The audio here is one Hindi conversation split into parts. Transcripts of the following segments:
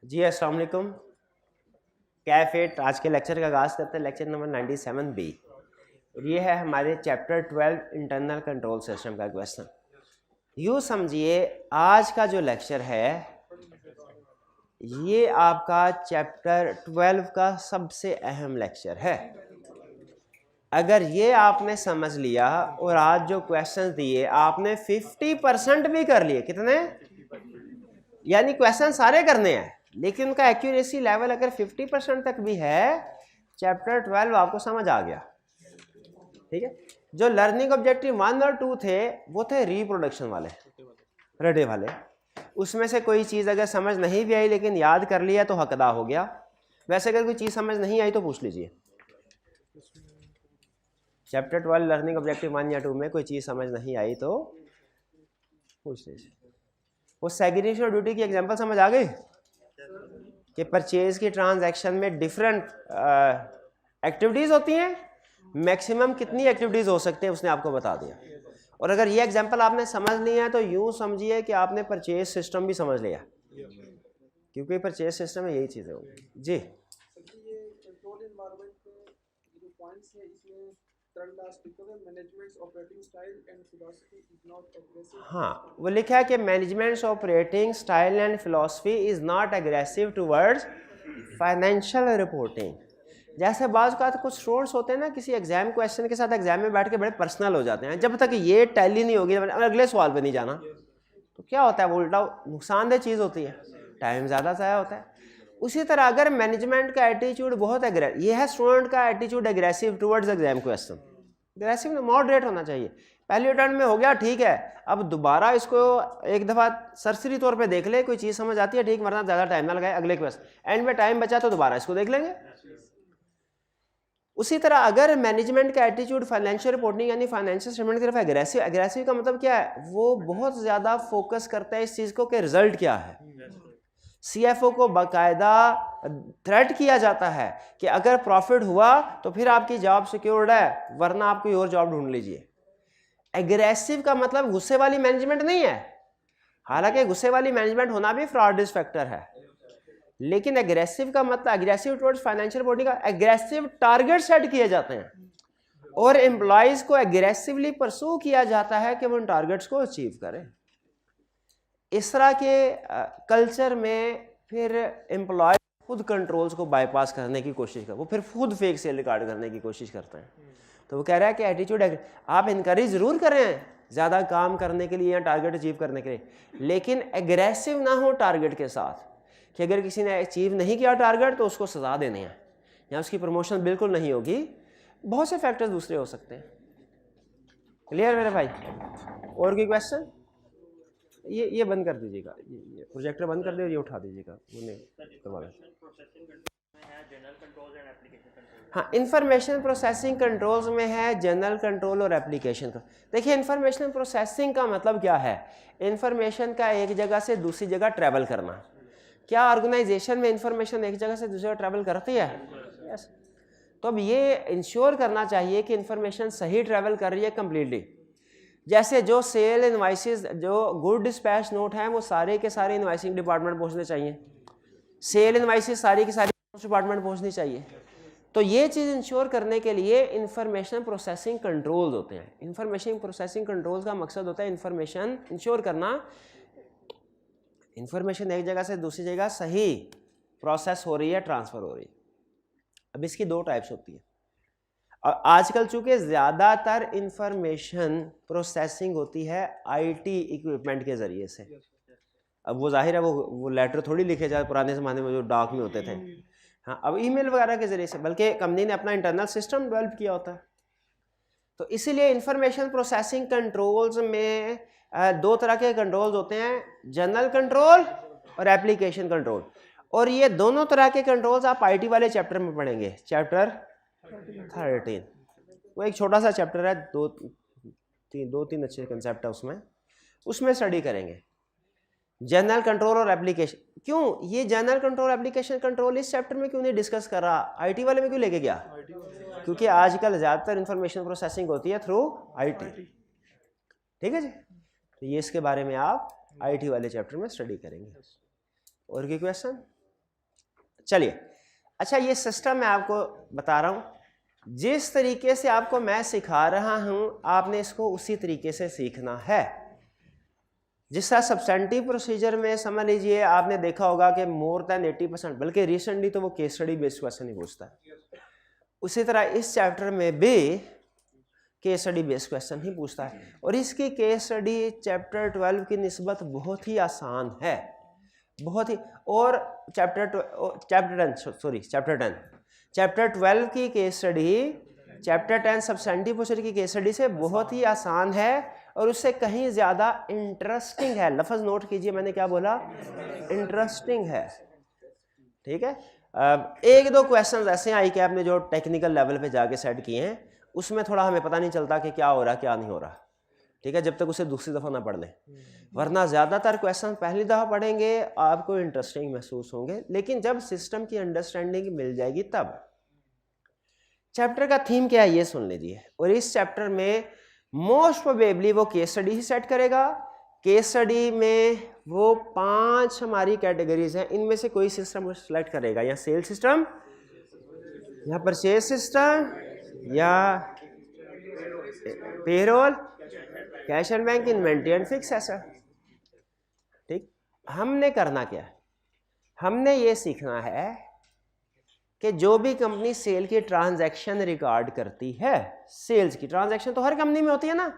जी अस्सलाम वालेकुम। कैफेट आज के लेक्चर का आगाज़ करते हैं। लेक्चर नंबर 97 बी और ये है हमारे चैप्टर 12 इंटरनल कंट्रोल सिस्टम का क्वेश्चन। यूँ समझिए आज का जो लेक्चर है ये आपका चैप्टर 12 का सबसे अहम लेक्चर है। अगर ये आपने समझ लिया और आज जो क्वेश्चन दिए आपने 50% भी कर लिए, कितने यानी क्वेश्चन सारे करने हैं लेकिन उनका एक्यूरेसी लेवल अगर 50% तक भी है, चैप्टर 12 आपको समझ आ गया। ठीक है, जो लर्निंग ऑब्जेक्टिव 1 और 2 थे वो थे रिप्रोडक्शन वाले, रटे वाले। उसमें से कोई चीज़ अगर समझ नहीं भी आई लेकिन याद कर लिया तो हक अदा हो गया। वैसे अगर कोई चीज़ समझ नहीं आई तो पूछ लीजिए। चैप्टर 12 लर्निंग ऑब्जेक्टिव 1 या 2 में कोई चीज़ समझ नहीं आई तो पूछ लीजिए। वो सेग्रीगेशन ड्यूटी की एग्जांपल समझ आ गई कि परचेज की ट्रांजैक्शन में डिफरेंट एक्टिविटीज़ होती हैं, मैक्सिमम कितनी एक्टिविटीज़ हो सकते हैं उसने आपको बता दिया। और अगर ये एग्जांपल आपने समझ लिया है तो यूँ समझिए कि आपने परचेज सिस्टम भी समझ लिया, क्योंकि परचेज सिस्टम में यही चीज़ें होंगी। जी हाँ, वो लिखा है कि management operating style and philosophy is not aggressive towards financial reporting. जैसे बाज़ का कुछ स्टूडेंट्स होते हैं ना, किसी एग्जाम क्वेश्चन के साथ एग्जाम में बैठ के बड़े पर्सनल हो जाते हैं। जब तक ये टैली नहीं होगी अगले सवाल पे नहीं जाना, तो क्या होता है वो उल्टा नुकसानदेह चीज़ होती है, टाइम ज़्यादा ज़ाया होता है। उसी तरह अगर मैनेजमेंट का एटीट्यूड बहुत ये है, स्टूडेंट का attitude aggressive towards exam question, aggressive moderate होना चाहिए। पहले अटेम्प्ट में हो गया ठीक है, अब दोबारा इसको एक दफ़ा सरसरी तौर पे देख ले, कोई चीज़ समझ आती है ठीक, वरना ज़्यादा टाइम ना लगाए, अगले क्वेश्चन एंड में टाइम बचा तो दोबारा इसको देख लेंगे। उसी तरह अगर मैनेजमेंट का एटीट्यूड फाइनेंशियल रिपोर्टिंग यानी फाइनेंशियल स्टेटमेंट की तरफ एग्रेसिव, एग्रेसिव का मतलब क्या है, वो बहुत ज़्यादा फोकस करता है इस चीज़ को कि रिजल्ट क्या है। सीएफओ को बाकायदा थ्रेट किया जाता है कि अगर प्रॉफिट हुआ तो फिर आपकी जॉब सिक्योर्ड है, वरना आप कोई और जॉब ढूंढ लीजिए। एग्रेसिव का मतलब गुस्से वाली मैनेजमेंट नहीं है, हालांकि गुस्से वाली मैनेजमेंट होना भी फ्रॉड फैक्टर है, लेकिन एग्रेसिव का मतलब एग्रेसिव टुवर्ड्स फाइनेंशियल रिपोर्टिंग का एग्रेसिव टारगेट सेट किए जाते हैं और एम्प्लॉयज को एग्रेसिवली परसू किया जाता है कि वो उन टारगेट्स को अचीव करें। इस तरह के कल्चर में फिर एम्प्लॉय खुद कंट्रोल्स को बाईपास करने की कोशिश कर, वो फिर खुद फेक सेल रिकॉर्ड करने की कोशिश करते हैं। तो वो कह रहा है कि एटीट्यूड आप इनकरेज ज़रूर कर रहे हैं ज़्यादा काम करने के लिए या टारगेट अचीव करने के लिए, लेकिन एग्रेसिव ना हो टारगेट के साथ कि अगर किसी ने अचीव नहीं किया टारगेट तो उसको सजा देने हैं या उसकी प्रमोशन बिल्कुल नहीं होगी। बहुत से फैक्टर्स दूसरे हो सकते हैं। क्लियर मेरे भाई? और कोई क्वेश्चन? ये बंद कर दीजिएगा, ये प्रोजेक्टर बंद कर दे और ये उठा दीजिएगा, हाँ, इंफॉर्मेशन प्रोसेसिंग कंट्रोल्स में है जनरल कंट्रोल और एप्लीकेशन का। देखिए इंफॉर्मेशन प्रोसेसिंग का मतलब क्या है, इंफॉर्मेशन का एक जगह से दूसरी जगह ट्रैवल करना। क्या ऑर्गेनाइजेशन में इंफॉर्मेशन एक जगह से दूसरी जगह ट्रैवल करती है? यस। तो अब ये इंश्योर करना चाहिए कि इंफॉर्मेशन सही ट्रैवल कर रही है कंप्लीटली। जैसे जो सेल इनवाइसेस, जो गुड डिस्पैच नोट हैं वो सारे के सारे इनवाइसिंग डिपार्टमेंट पहुंचने चाहिए, सेल इनवाइसेस सारी की सारी डिपार्टमेंट पहुंचनी चाहिए। तो ये चीज़ इंश्योर करने के लिए इंफॉर्मेशन प्रोसेसिंग कंट्रोल्स होते हैं। इंफॉर्मेशन प्रोसेसिंग कंट्रोल्स का मकसद होता है इंफॉर्मेशन इंश्योर करना, इंफॉर्मेशन एक जगह से दूसरी जगह सही प्रोसेस हो रही है, ट्रांसफ़र हो रही है। अब इसकी दो टाइप्स होती है और आजकल चूंकि ज़्यादातर इंफॉर्मेशन प्रोसेसिंग होती है आईटी इक्विपमेंट के ज़रिए से। अब वो जाहिर है वो लेटर थोड़ी लिखे जाए पुराने ज़माने में जो डाक में होते थे, हाँ अब ईमेल वगैरह के ज़रिए से, बल्कि कंपनी ने अपना इंटरनल सिस्टम डेवलप किया होता है। तो इसीलिए इंफॉर्मेशन प्रोसेसिंग कंट्रोल्स में दो तरह के कंट्रोल्स होते हैं, जनरल कंट्रोल और एप्लीकेशन कंट्रोल। और ये दोनों तरह के कंट्रोल्स आप आईटी वाले चैप्टर में पढ़ेंगे, चैप्टर 13। वो एक छोटा सा चैप्टर है, दो तीन अच्छे कंसेप्ट है उसमें स्टडी करेंगे जनरल कंट्रोल और एप्लीकेशन। क्यों ये जनरल कंट्रोल एप्लीकेशन कंट्रोल इस चैप्टर में क्यों नहीं डिस्कस कर रहा, आईटी वाले में क्यों लेके गया? क्योंकि आजकल ज़्यादातर इंफॉर्मेशन प्रोसेसिंग होती है थ्रू आईटी। ठीक है जी, तो ये इसके बारे में आप आईटी वाले चैप्टर में स्टडी करेंगे। और कोई क्वेश्चन? चलिए, अच्छा ये सिस्टम मैं आपको बता रहा हूँ, जिस तरीके से आपको मैं सिखा रहा हूँ आपने इसको उसी तरीके से सीखना है। जिस तरह सब्सटेंटिव प्रोसीजर में समझ लीजिए आपने देखा होगा कि मोर देन 80%, बल्कि रिसेंटली तो वो केस स्टडी बेस्ड क्वेश्चन ही पूछता है, उसी तरह इस चैप्टर में भी केस स्टडी बेस्ड क्वेश्चन ही पूछता है। और इसकी केस स्टडी चैप्टर 12 की निस्बत बहुत ही आसान है, बहुत ही। और चैप्टर 12 की case study chapter 10 substantive procedure की केस स्टडी से बहुत ही आसान है और उससे कहीं ज़्यादा इंटरेस्टिंग है। लफ्ज़ नोट कीजिए, मैंने क्या बोला, इंटरेस्टिंग है, ठीक है। एक दो क्वेश्चन ऐसे आई कि आपने जो टेक्निकल लेवल पे जाके सेट किए हैं उसमें थोड़ा हमें पता नहीं चलता कि क्या हो रहा क्या नहीं हो रहा, ठीक है, जब तक उसे दूसरी दफ़ा ना पढ़ लें। वरना ज़्यादातर क्वेश्चन पहली दफ़ा पढ़ेंगे आपको इंटरेस्टिंग महसूस होंगे, लेकिन जब सिस्टम की अंडरस्टैंडिंग मिल जाएगी तब। चैप्टर का थीम क्या है ये सुन लीजिए। और इस चैप्टर में मोस्ट प्रोबेबली वो केस स्टडी ही सेट करेगा। केस स्टडी में वो 5 हमारी कैटेगरीज हैं, इनमें से कोई सिस्टम सेलेक्ट करेगा, या सेल सिस्टम, या परचेज सिस्टम, या payroll, cash and bank, inventory and fix asset. ठीक, हमने करना क्या है, हमने ये सीखना है कि जो भी कंपनी सेल की ट्रांजैक्शन रिकॉर्ड करती है, सेल्स की ट्रांजैक्शन तो हर कंपनी में होती है ना,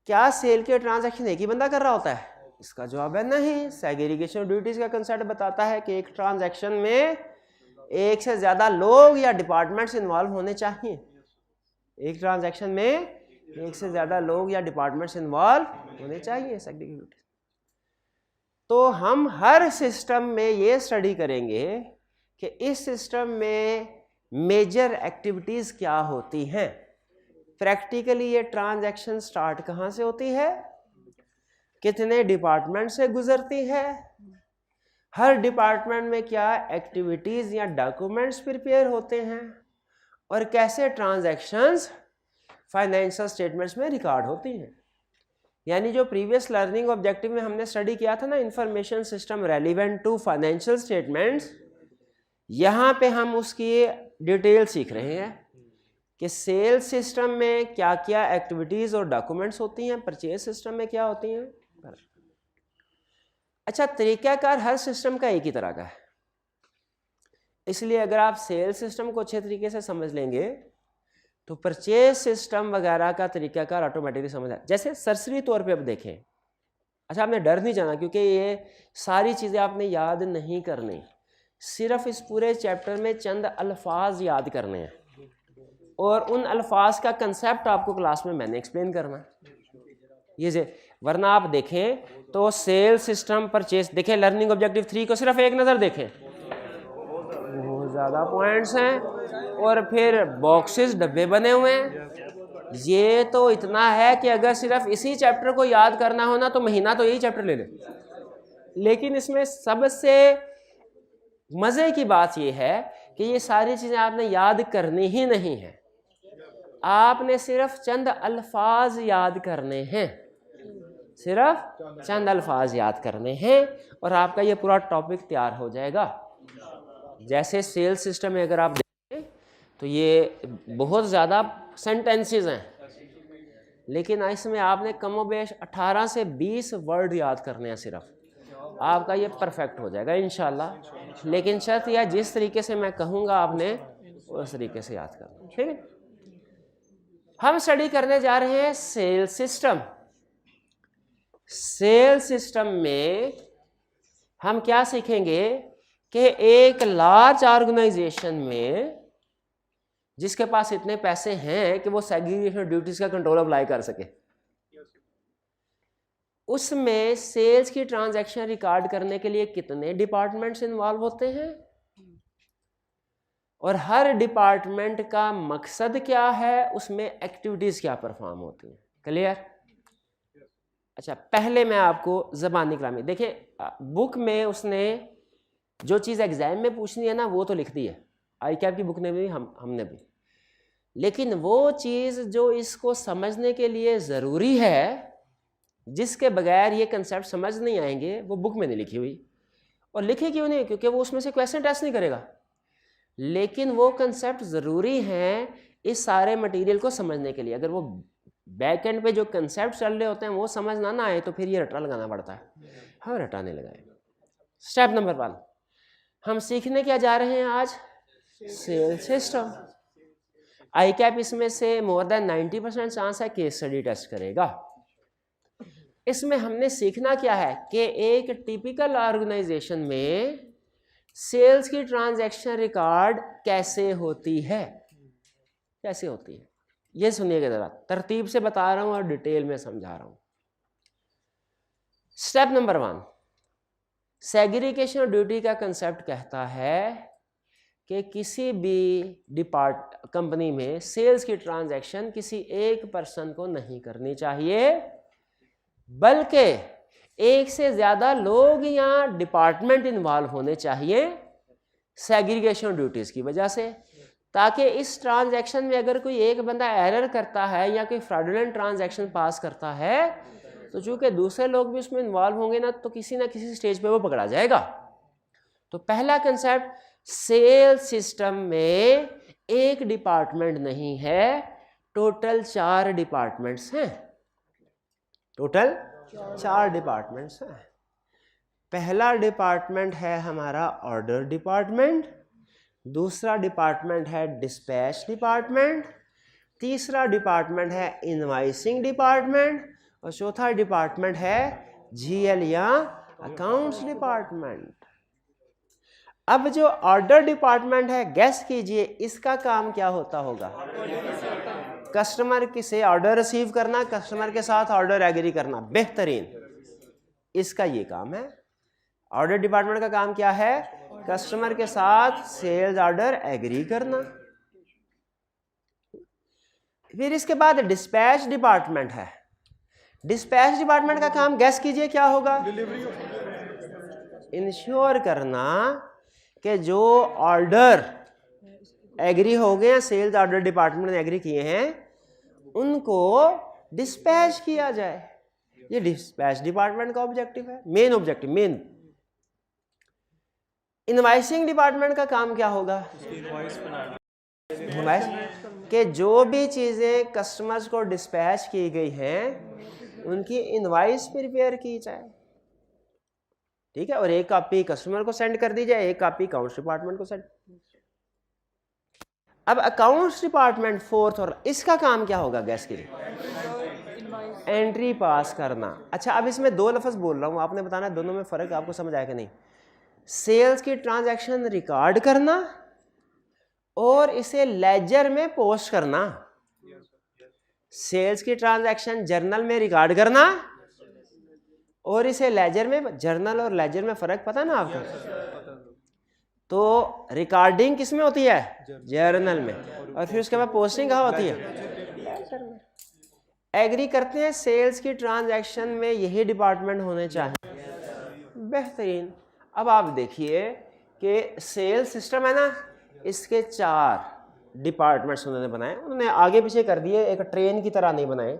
क्या सेल के ट्रांजैक्शन एक ही बंदा कर रहा होता है? इसका जवाब है नहीं। सेग्रीगेशन ड्यूटीज का कंसेप्ट बताता है कि एक ट्रांजैक्शन में एक से ज्यादा लोग या डिपार्टमेंट्स इन्वॉल्व होने चाहिए। एक ट्रांजैक्शन में एक से ज्यादा लोग या डिपार्टमेंट्स इन्वॉल्व होने चाहिए, सेग्रीगेशन ड्यूटीज। तो हम हर सिस्टम में ये स्टडी करेंगे कि इस सिस्टम में मेजर एक्टिविटीज क्या होती हैं। प्रैक्टिकली ये ट्रांजैक्शन स्टार्ट कहाँ से होती है, कितने डिपार्टमेंट से गुजरती है, हर डिपार्टमेंट में क्या एक्टिविटीज या डॉक्यूमेंट्स प्रिपेयर होते हैं, और कैसे ट्रांजैक्शंस फाइनेंशियल स्टेटमेंट्स में रिकॉर्ड होती हैं। यानी जो प्रीवियस लर्निंग ऑब्जेक्टिव में हमने स्टडी किया था ना, information system relevant to financial statements, यहाँ पे हम उसकी डिटेल सीख रहे हैं कि सेल सिस्टम में क्या क्या एक्टिविटीज और डॉक्यूमेंट्स होती हैं, परचेज सिस्टम में क्या होती हैं। अच्छा, तरीकाकार हर सिस्टम का एक ही तरह का है, इसलिए अगर आप सेल सिस्टम को अच्छे तरीके से समझ लेंगे तो परचेज सिस्टम वगैरह का तरीकाकार ऑटोमेटिकली समझ आए। जैसे सरसरी तौर पे अब देखें, अच्छा आपने डर नहीं जाना क्योंकि ये सारी चीज़ें आपने याद नहीं करनी, सिर्फ इस पूरे चैप्टर में चंद अल्फाज याद करने हैं और उन अल्फाज का कंसेप्ट आपको क्लास में मैंने एक्सप्लेन करना है ये से। वरना आप देखें तो सेल सिस्टम, परचेज, देखें लर्निंग ऑब्जेक्टिव 3 को सिर्फ एक नज़र देखें, बहुत ज़्यादा पॉइंट्स हैं और फिर बॉक्सेस डब्बे बने हुए हैं। ये तो इतना है कि अगर सिर्फ इसी चैप्टर को याद करना हो ना तो महीना तो यही चैप्टर ले ले। लेकिन इसमें सबसे मज़े की बात यह है कि ये सारी चीज़ें आपने याद करनी ही नहीं है, आपने सिर्फ चंद अल्फाज याद करने हैं, सिर्फ चंद अल्फाज याद करने हैं और आपका ये पूरा टॉपिक तैयार हो जाएगा। जैसे सेल सिस्टम में अगर आप देखें तो ये बहुत ज़्यादा सेंटेंसेस हैं, लेकिन इसमें आपने कमोबेश 18 से 20 वर्ड याद करने हैं, सिर्फ आपका ये परफेक्ट हो जाएगा इंशाल्लाह। लेकिन शर्त यह जिस तरीके से मैं कहूँगा आपने उस तरीके से याद करना, ठीक है। हम स्टडी करने जा रहे हैं सेल सिस्टम। सेल सिस्टम में हम क्या सीखेंगे कि एक लार्ज ऑर्गेनाइजेशन में जिसके पास इतने पैसे हैं कि वो सेग्रीगेशन ड्यूटीज का कंट्रोल अप्लाई कर सके, उसमें सेल्स की ट्रांजैक्शन रिकॉर्ड करने के लिए कितने डिपार्टमेंट्स इन्वॉल्व होते हैं और हर डिपार्टमेंट का मकसद क्या है, उसमें एक्टिविटीज क्या परफॉर्म होती हैं। क्लियर? अच्छा, पहले मैं आपको ज़बानी कलामी, देखिए बुक में उसने जो चीज़ एग्जाम में पूछनी है ना वो तो लिख दी है, आई कैप की बुक ने भी हमने भी, लेकिन वो चीज़ जो इसको समझने के लिए ज़रूरी है, जिसके बगैर ये कंसेप्ट समझ नहीं आएंगे, वो बुक में नहीं लिखी हुई। और लिखे क्यों नहीं? क्योंकि वो उसमें से क्वेश्चन टेस्ट नहीं करेगा, लेकिन वो कंसेप्ट ज़रूरी हैं इस सारे मटेरियल को समझने के लिए। अगर वो बैक एंड पे जो कंसेप्ट चल रहे होते हैं वो समझ ना आए तो फिर ये रटा लगाना पड़ता है। हम रटाने लगाए। स्टेप नंबर 1, हम सीखने क्या जा रहे हैं आज? Sales system. ICAP इसमें से मोर देन 90% चांस है केस स्टडी टेस्ट करेगा। इसमें हमने सीखना क्या है कि एक टिपिकल ऑर्गेनाइजेशन में सेल्स की ट्रांजैक्शन रिकॉर्ड कैसे होती है, कैसे होती है, ये सुनिएगा जरा, तरतीब से बता रहा हूं और डिटेल में समझा रहा हूं। Step number 1, segregation of duty का कंसेप्ट कहता है कि किसी भी कंपनी में सेल्स की ट्रांजैक्शन किसी एक पर्सन को नहीं करनी चाहिए, बल्कि एक से ज्यादा लोग या डिपार्टमेंट इन्वॉल्व होने चाहिए सेग्रीगेशन ड्यूटीज की वजह से, ताकि इस ट्रांजैक्शन में अगर कोई एक बंदा एरर करता है या कोई फ्रॉडुलेंट ट्रांजैक्शन पास करता है तो चूंकि दूसरे लोग भी उसमें इन्वॉल्व होंगे ना किसी स्टेज पे वो पकड़ा जाएगा। तो पहला कंसेप्ट, सेल्स सिस्टम में एक डिपार्टमेंट नहीं है, टोटल 4 डिपार्टमेंट्स हैं, टोटल 4 डिपार्टमेंट्स हैं। पहला डिपार्टमेंट है हमारा ऑर्डर डिपार्टमेंट, दूसरा डिपार्टमेंट है डिस्पैच डिपार्टमेंट, तीसरा डिपार्टमेंट है इनवाइसिंग डिपार्टमेंट और चौथा डिपार्टमेंट है GL या अकाउंट्स डिपार्टमेंट। अब जो ऑर्डर डिपार्टमेंट है, गैस कीजिए इसका काम क्या होता होगा? कस्टमर से ऑर्डर रिसीव करना, कस्टमर के साथ ऑर्डर एग्री करना, बेहतरीन, इसका ये काम है। ऑर्डर डिपार्टमेंट का काम क्या है? कस्टमर के साथ सेल्स ऑर्डर एग्री करना। फिर इसके बाद डिस्पैच डिपार्टमेंट है। डिस्पैच डिपार्टमेंट का काम गैस कीजिए क्या होगा? इंश्योर करना कि जो ऑर्डर एग्री हो गए हैं, सेल्स ऑर्डर डिपार्टमेंट ने एग्री किए हैं, उनको डिस्पैच किया जाए। ये डिस्पैच डिपार्टमेंट का ऑब्जेक्टिव है, main objective, main. Invoicing department का काम क्या होगा? इनवाइस के जो भी चीजें कस्टमर्स को डिस्पैच की गई हैं उनकी इनवाइस प्रिपेयर की जाए, ठीक है, और एक कॉपी कस्टमर को सेंड कर दी जाए, एक कॉपी अकाउंट्स डिपार्टमेंट को सेंड। अब अकाउंट्स डिपार्टमेंट फोर्थ, और इसका काम क्या होगा गैस के लिए? एंट्री पास करना। अच्छा, अब इसमें 2 लफ्ज़ बोल रहा हूं, आपने बताना दोनों में फर्क आपको समझ आया कि नहीं। सेल्स की ट्रांजैक्शन रिकॉर्ड करना और इसे लेजर में पोस्ट करना। सेल्स की ट्रांजैक्शन जर्नल में रिकॉर्ड करना और इसे लेजर में, जर्नल और लेजर में फर्क पता ना आपको? तो रिकॉर्डिंग किस में होती है? जर्नल में, और फिर उसके बाद पोस्टिंग कहाँ होती है? लेजर में। एग्री करते हैं सेल्स की ट्रांजैक्शन में यही डिपार्टमेंट होने चाहिए, बेहतरीन। अब आप देखिए कि सेल्स सिस्टम है ना, इसके 4 डिपार्टमेंट्स उन्होंने बनाए, उन्होंने आगे पीछे कर दिए, एक ट्रेन की तरह नहीं बनाए,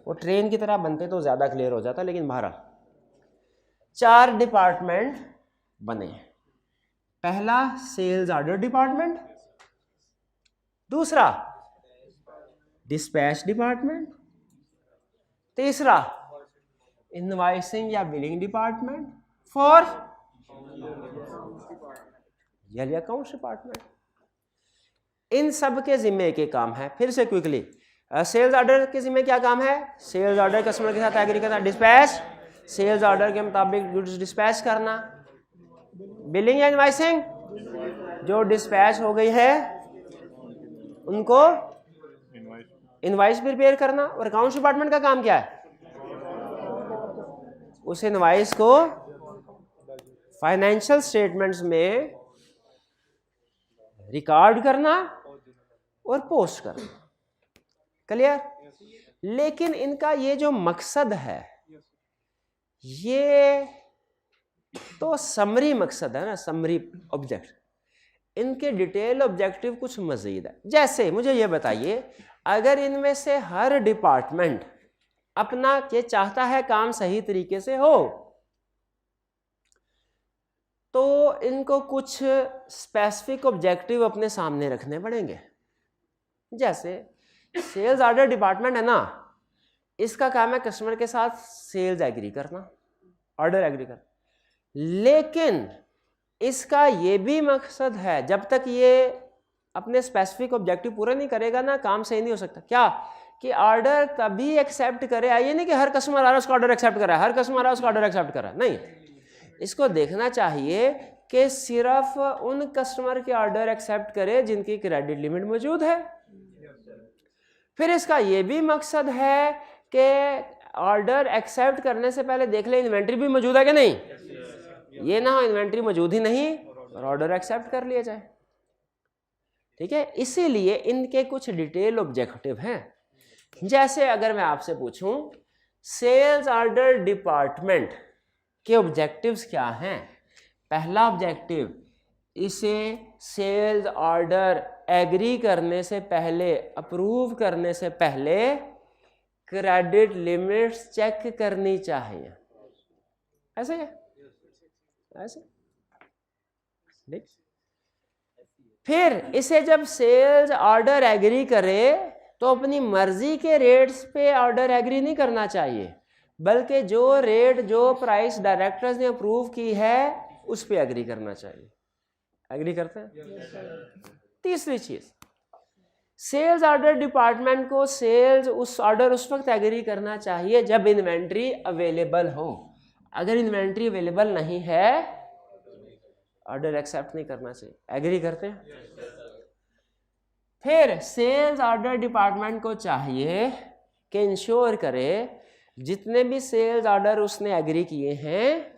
वो ट्रेन की तरह बनते तो ज़्यादा क्लियर हो जाता, लेकिन बहरहाल 4 डिपार्टमेंट बने। पहला सेल्स ऑर्डर डिपार्टमेंट, दूसरा डिस्पैच डिपार्टमेंट, तीसरा इनवाइसिंग या billing department, fourth accounts department. इन सब के जिम्मे के काम है। फिर से क्विकली, सेल्स ऑर्डर के जिम्मे क्या काम है? सेल्स ऑर्डर कस्टमर के साथ एग्री करना, डिस्पैच, सेल्स ऑर्डर के मुताबिक गुड्स डिस्पैच करना। बिलिंग या इनवाइसिंग, जो डिस्पैच हो गई है उनको इनवाइस प्रिपेयर करना। और अकाउंट्स डिपार्टमेंट का काम क्या है? उस इनवाइस को फाइनेंशियल स्टेटमेंट्स में रिकॉर्ड करना और पोस्ट करना। क्लियर? लेकिन इनका ये जो मकसद है ये तो समरी मकसद है ना, समरी ऑब्जेक्ट। इनके डिटेल ऑब्जेक्टिव कुछ मजीद है। जैसे मुझे ये बताइए, अगर इनमें से हर डिपार्टमेंट अपना ये चाहता है काम सही तरीके से हो, तो इनको कुछ स्पेसिफिक ऑब्जेक्टिव अपने सामने रखने पड़ेंगे। जैसे सेल्स ऑर्डर डिपार्टमेंट है ना, इसका काम है कस्टमर के साथ सेल्स एग्री करना, ऑर्डर एग्री करना, लेकिन इसका ये भी मकसद है, जब तक ये अपने स्पेसिफिक ऑब्जेक्टिव पूरा नहीं करेगा ना, काम सही नहीं हो सकता। क्या कि ऑर्डर तभी एक्सेप्ट करे, ये नहीं कि हर कस्टमर आ रहा है उसका ऑर्डर एक्सेप्ट कर रहा है, हर कस्टमर आ रहा है उसका ऑर्डर एक्सेप्ट कर रहा है, नहीं। इसको देखना चाहिए कि सिर्फ उन कस्टमर के ऑर्डर एक्सेप्ट करे जिनकी क्रेडिट लिमिट मौजूद है। फिर इसका ये भी मकसद है कि ऑर्डर एक्सेप्ट करने से पहले देख ले इन्वेंट्री भी मौजूद है कि नहीं, ये ना हो इन्वेंट्री मौजूद ही नहीं और ऑर्डर एक्सेप्ट कर लिया जाए। ठीक है, इसीलिए इनके कुछ डिटेल ऑब्जेक्टिव हैं। जैसे अगर मैं आपसे पूछूं सेल्स ऑर्डर डिपार्टमेंट के ऑब्जेक्टिव्स क्या हैं, पहला ऑब्जेक्टिव, इसे सेल्स ऑर्डर एग्री करने से पहले, अप्रूव करने से पहले क्रेडिट लिमिट्स चेक करनी चाहिए। ऐसे है, ऐसे। फिर इसे जब सेल्स ऑर्डर एग्री करे तो अपनी मर्जी के रेट्स पे ऑर्डर एग्री नहीं करना चाहिए, बल्कि जो रेट, जो प्राइस डायरेक्टर्स ने अप्रूव की है उस पे एग्री करना चाहिए। एग्री करते हैं? तीसरी चीज, सेल्स ऑर्डर डिपार्टमेंट को सेल्स उस ऑर्डर उस वक्त एग्री करना चाहिए जब इन्वेंट्री अवेलेबल हो। अगर इन्वेंट्री अवेलेबल नहीं है ऑर्डर एक्सेप्ट नहीं करना चाहिए। एग्री करते हैं? फिर सेल्स ऑर्डर डिपार्टमेंट को चाहिए कि इंश्योर करे जितने भी सेल्स ऑर्डर उसने एग्री किए हैं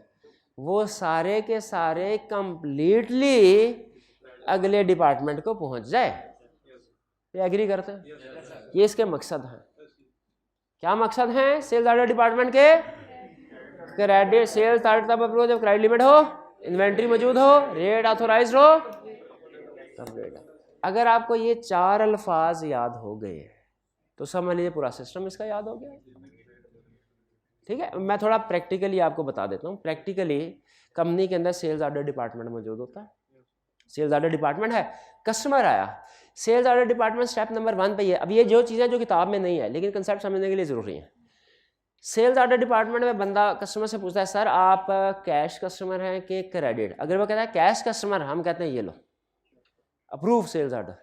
वो सारे के सारे कंप्लीटली अगले डिपार्टमेंट को पहुंच जाए। ये एग्री करते हैं? ये इसके मकसद हैं। क्या मकसद हैं सेल्स ऑर्डर डिपार्टमेंट के? क्रेडिट सेल्स ऑर्डर तब अप्रूव जब क्रेडिट लिमिट हो, इन्वेंट्री मौजूद हो, रेट ऑथोराइज्ड हो, तब रेट। अगर आपको ये चार अल्फाज याद हो गए तो समझ लीजिए पूरा सिस्टम इसका याद हो गया। ठीक है, मैं थोड़ा प्रैक्टिकली आपको बता देता हूँ। प्रैक्टिकली कंपनी के अंदर सेल्स ऑर्डर डिपार्टमेंट मौजूद होता है। सेल्स ऑर्डर डिपार्टमेंट है, कस्टमर आया, sales order department step number 1 पे है। अब ये जो चीज़ें जो किताब में नहीं है लेकिन कंसेप्ट समझने के लिए ज़रूरी है। सेल्स ऑर्डर डिपार्टमेंट में बंदा कस्टमर से पूछता है सर आप कैश कस्टमर हैं कि क्रेडिट? अगर वो कहता है कैश कस्टमर, हम कहते हैं ये लो अप्रूव सेल्स ऑर्डर।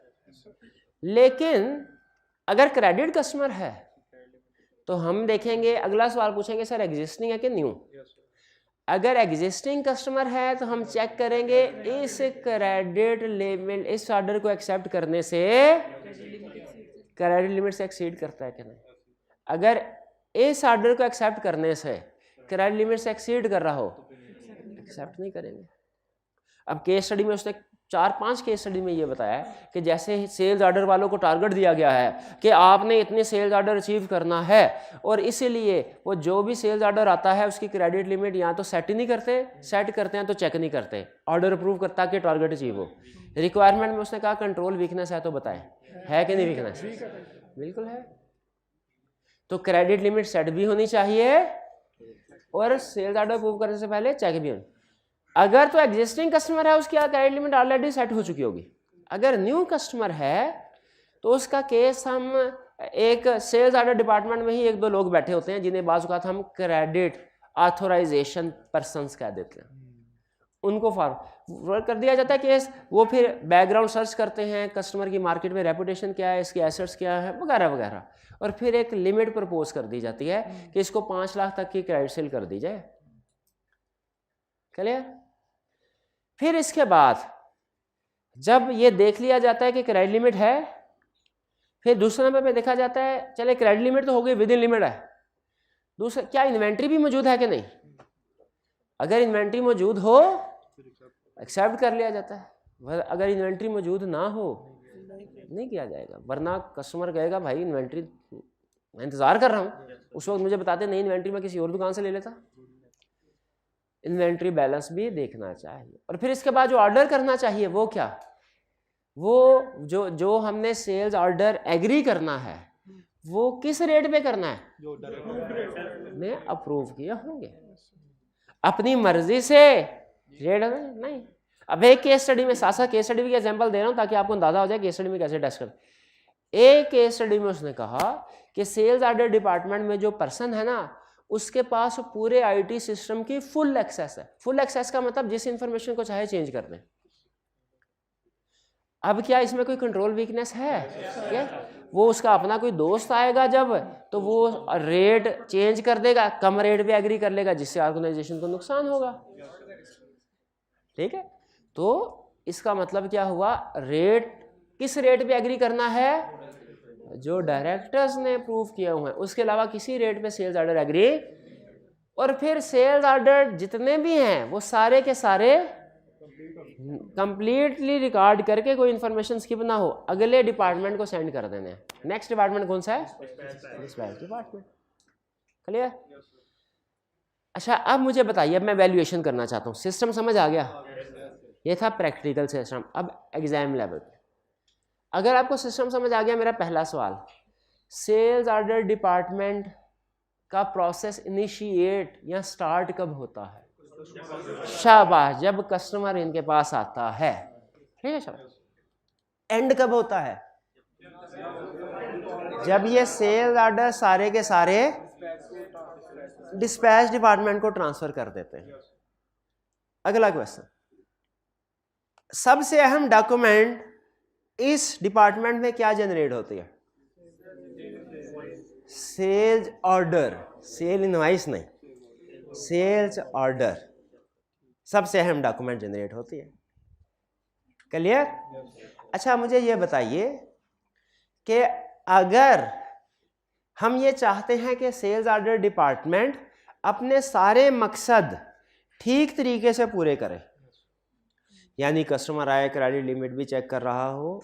लेकिन अगर क्रेडिट कस्टमर है तो हम देखेंगे, अगला सवाल पूछेंगे सर एग्जिस्टिंग है कि न्यू? अगर एग्जिस्टिंग कस्टमर है तो हम चेक करेंगे इस क्रेडिट लिमिट, इस ऑर्डर को एक्सेप्ट करने से क्रेडिट लिमिट से एक्सीड करता है कि नहीं। अगर इस ऑर्डर को एक्सेप्ट करने से क्रेडिट लिमिट से एक्सीड कर रहा हो, एक्सेप्ट नहीं करेंगे। अब केस स्टडी में उसने 4-5 केस स्टडी में ये बताया कि जैसे सेल्स ऑर्डर वालों को टारगेट दिया गया है कि आपने इतने सेल्स ऑर्डर अचीव करना है, और इसीलिए वो जो भी सेल्स ऑर्डर आता है उसकी क्रेडिट लिमिट या तो सेट ही नहीं करते, सेट करते हैं तो चेक नहीं करते, ऑर्डर अप्रूव करता कि टारगेट अचीव हो। रिक्वायरमेंट में उसने कहा कंट्रोल वीकनेस है, तो बताएं है कि नहीं वीकनेस? बिल्कुल है। तो क्रेडिट लिमिट सेट भी होनी चाहिए और सेल्स ऑर्डर अप्रूव करने से पहले चेक भी होनी। अगर तो एग्जिस्टिंग कस्टमर है उसकी क्रेडिट लिमिट ऑलरेडी सेट हो चुकी होगी। अगर न्यू कस्टमर है तो उसका केस हम एक सेल्स ऑर्डर डिपार्टमेंट में ही 1-2 लोग बैठे होते हैं जिन्हें बाज़ औक़ात हम क्रेडिट ऑथोराइजेशन पर्सन्स कह देते हैं, उनको फॉरवर्ड कर दिया जाता है केस। वो फिर बैकग्राउंड सर्च करते हैं, कस्टमर की मार्केट में रेपुटेशन क्या है, इसके एसेट्स क्या है वगैरह वगैरह, और फिर एक लिमिट प्रपोज कर दी जाती है कि इसको 5 लाख तक की क्रेडिट सेल कर दी जाए। क्लियर? फिर इसके बाद जब ये देख लिया जाता है कि क्रेडिट लिमिट है, फिर दूसरे नंबर पे देखा जाता है चले क्रेडिट लिमिट तो हो गई, विद इन लिमिट है, दूसरा क्या इन्वेंट्री भी मौजूद है कि नहीं। अगर इन्वेंट्री मौजूद हो एक्सेप्ट कर लिया जाता है, अगर इन्वेंट्री मौजूद ना हो नहीं किया जाएगा, वरना कस्टमर कहेगा भाई इन्वेंट्री मैं इंतज़ार कर रहा हूँ, उस वक्त मुझे बताते नहीं इन्वेंट्री मैं किसी और दुकान से ले लेता। इन्वेंट्री बैलेंस भी देखना चाहिए। और फिर इसके बाद जो ऑर्डर करना चाहिए वो क्या, वो जो हमने सेल्स ऑर्डर एग्री करना है वो किस रेट पे करना है, में अप्रूव किए होंगे। अपनी मर्जी से रेट नहीं। अब एक केस स्टडी में साथ केस स्टडी का एग्जांपल दे रहा हूँ ताकि आपको अंदाजा हो जाए केस स्टडी में कैसे टेस्ट करते। एक केस स्टडी में उसने कहा कि सेल्स ऑर्डर डिपार्टमेंट में जो पर्सन है ना उसके पास पूरे आईटी सिस्टम की फुल एक्सेस है। फुल एक्सेस का मतलब जिस इंफॉर्मेशन को चाहे चेंज कर दें। अब क्या इसमें कोई कंट्रोल वीकनेस है क्या? वो उसका अपना कोई दोस्त आएगा जब तो वो रेट चेंज कर देगा, कम रेट पे एग्री कर लेगा जिससे ऑर्गेनाइजेशन को नुकसान होगा। ठीक है, तो इसका मतलब क्या हुआ, रेट किस रेट पे एग्री करना है जो डायरेक्टर्स ने अप्रूव किए हुए हैं, उसके अलावा किसी रेट पे सेल्स ऑर्डर एग्री। और फिर सेल्स ऑर्डर जितने भी हैं वो सारे के सारे कंप्लीटली रिकॉर्ड करके कोई इंफॉर्मेशन स्किप ना हो, अगले डिपार्टमेंट को सेंड कर देने हैं। नेक्स्ट डिपार्टमेंट कौन सा है? Dispatch department. क्लियर? अच्छा, अब मुझे बताइए, अब मैं वैल्यूएशन करना चाहता हूँ। सिस्टम समझ आ गया? ये था प्रैक्टिकल सिस्टम। अब एग्जाम लेवल पे अगर आपको सिस्टम समझ आ गया, मेरा पहला सवाल, सेल्स ऑर्डर डिपार्टमेंट का प्रोसेस इनिशिएट या स्टार्ट कब होता है? शाबाश, जब कस्टमर इनके पास आता है। ठीक है, शाबाश। एंड कब होता है? जब ये सेल्स ऑर्डर सारे के सारे डिस्पैच डिपार्टमेंट को ट्रांसफर कर देते हैं। अगला क्वेश्चन, सबसे अहम डॉक्यूमेंट इस डिपार्टमेंट में क्या जनरेट होती है? सेल्स ऑर्डर, सेल इनवाइस नहीं, सेल्स ऑर्डर सबसे अहम डॉक्यूमेंट जनरेट होती है। क्लियर? अच्छा, मुझे ये बताइए कि अगर हम ये चाहते हैं कि सेल्स ऑर्डर डिपार्टमेंट अपने सारे मकसद ठीक तरीके से पूरे करे, यानी कस्टमर आए, क्रेडिट लिमिट भी चेक कर रहा हो,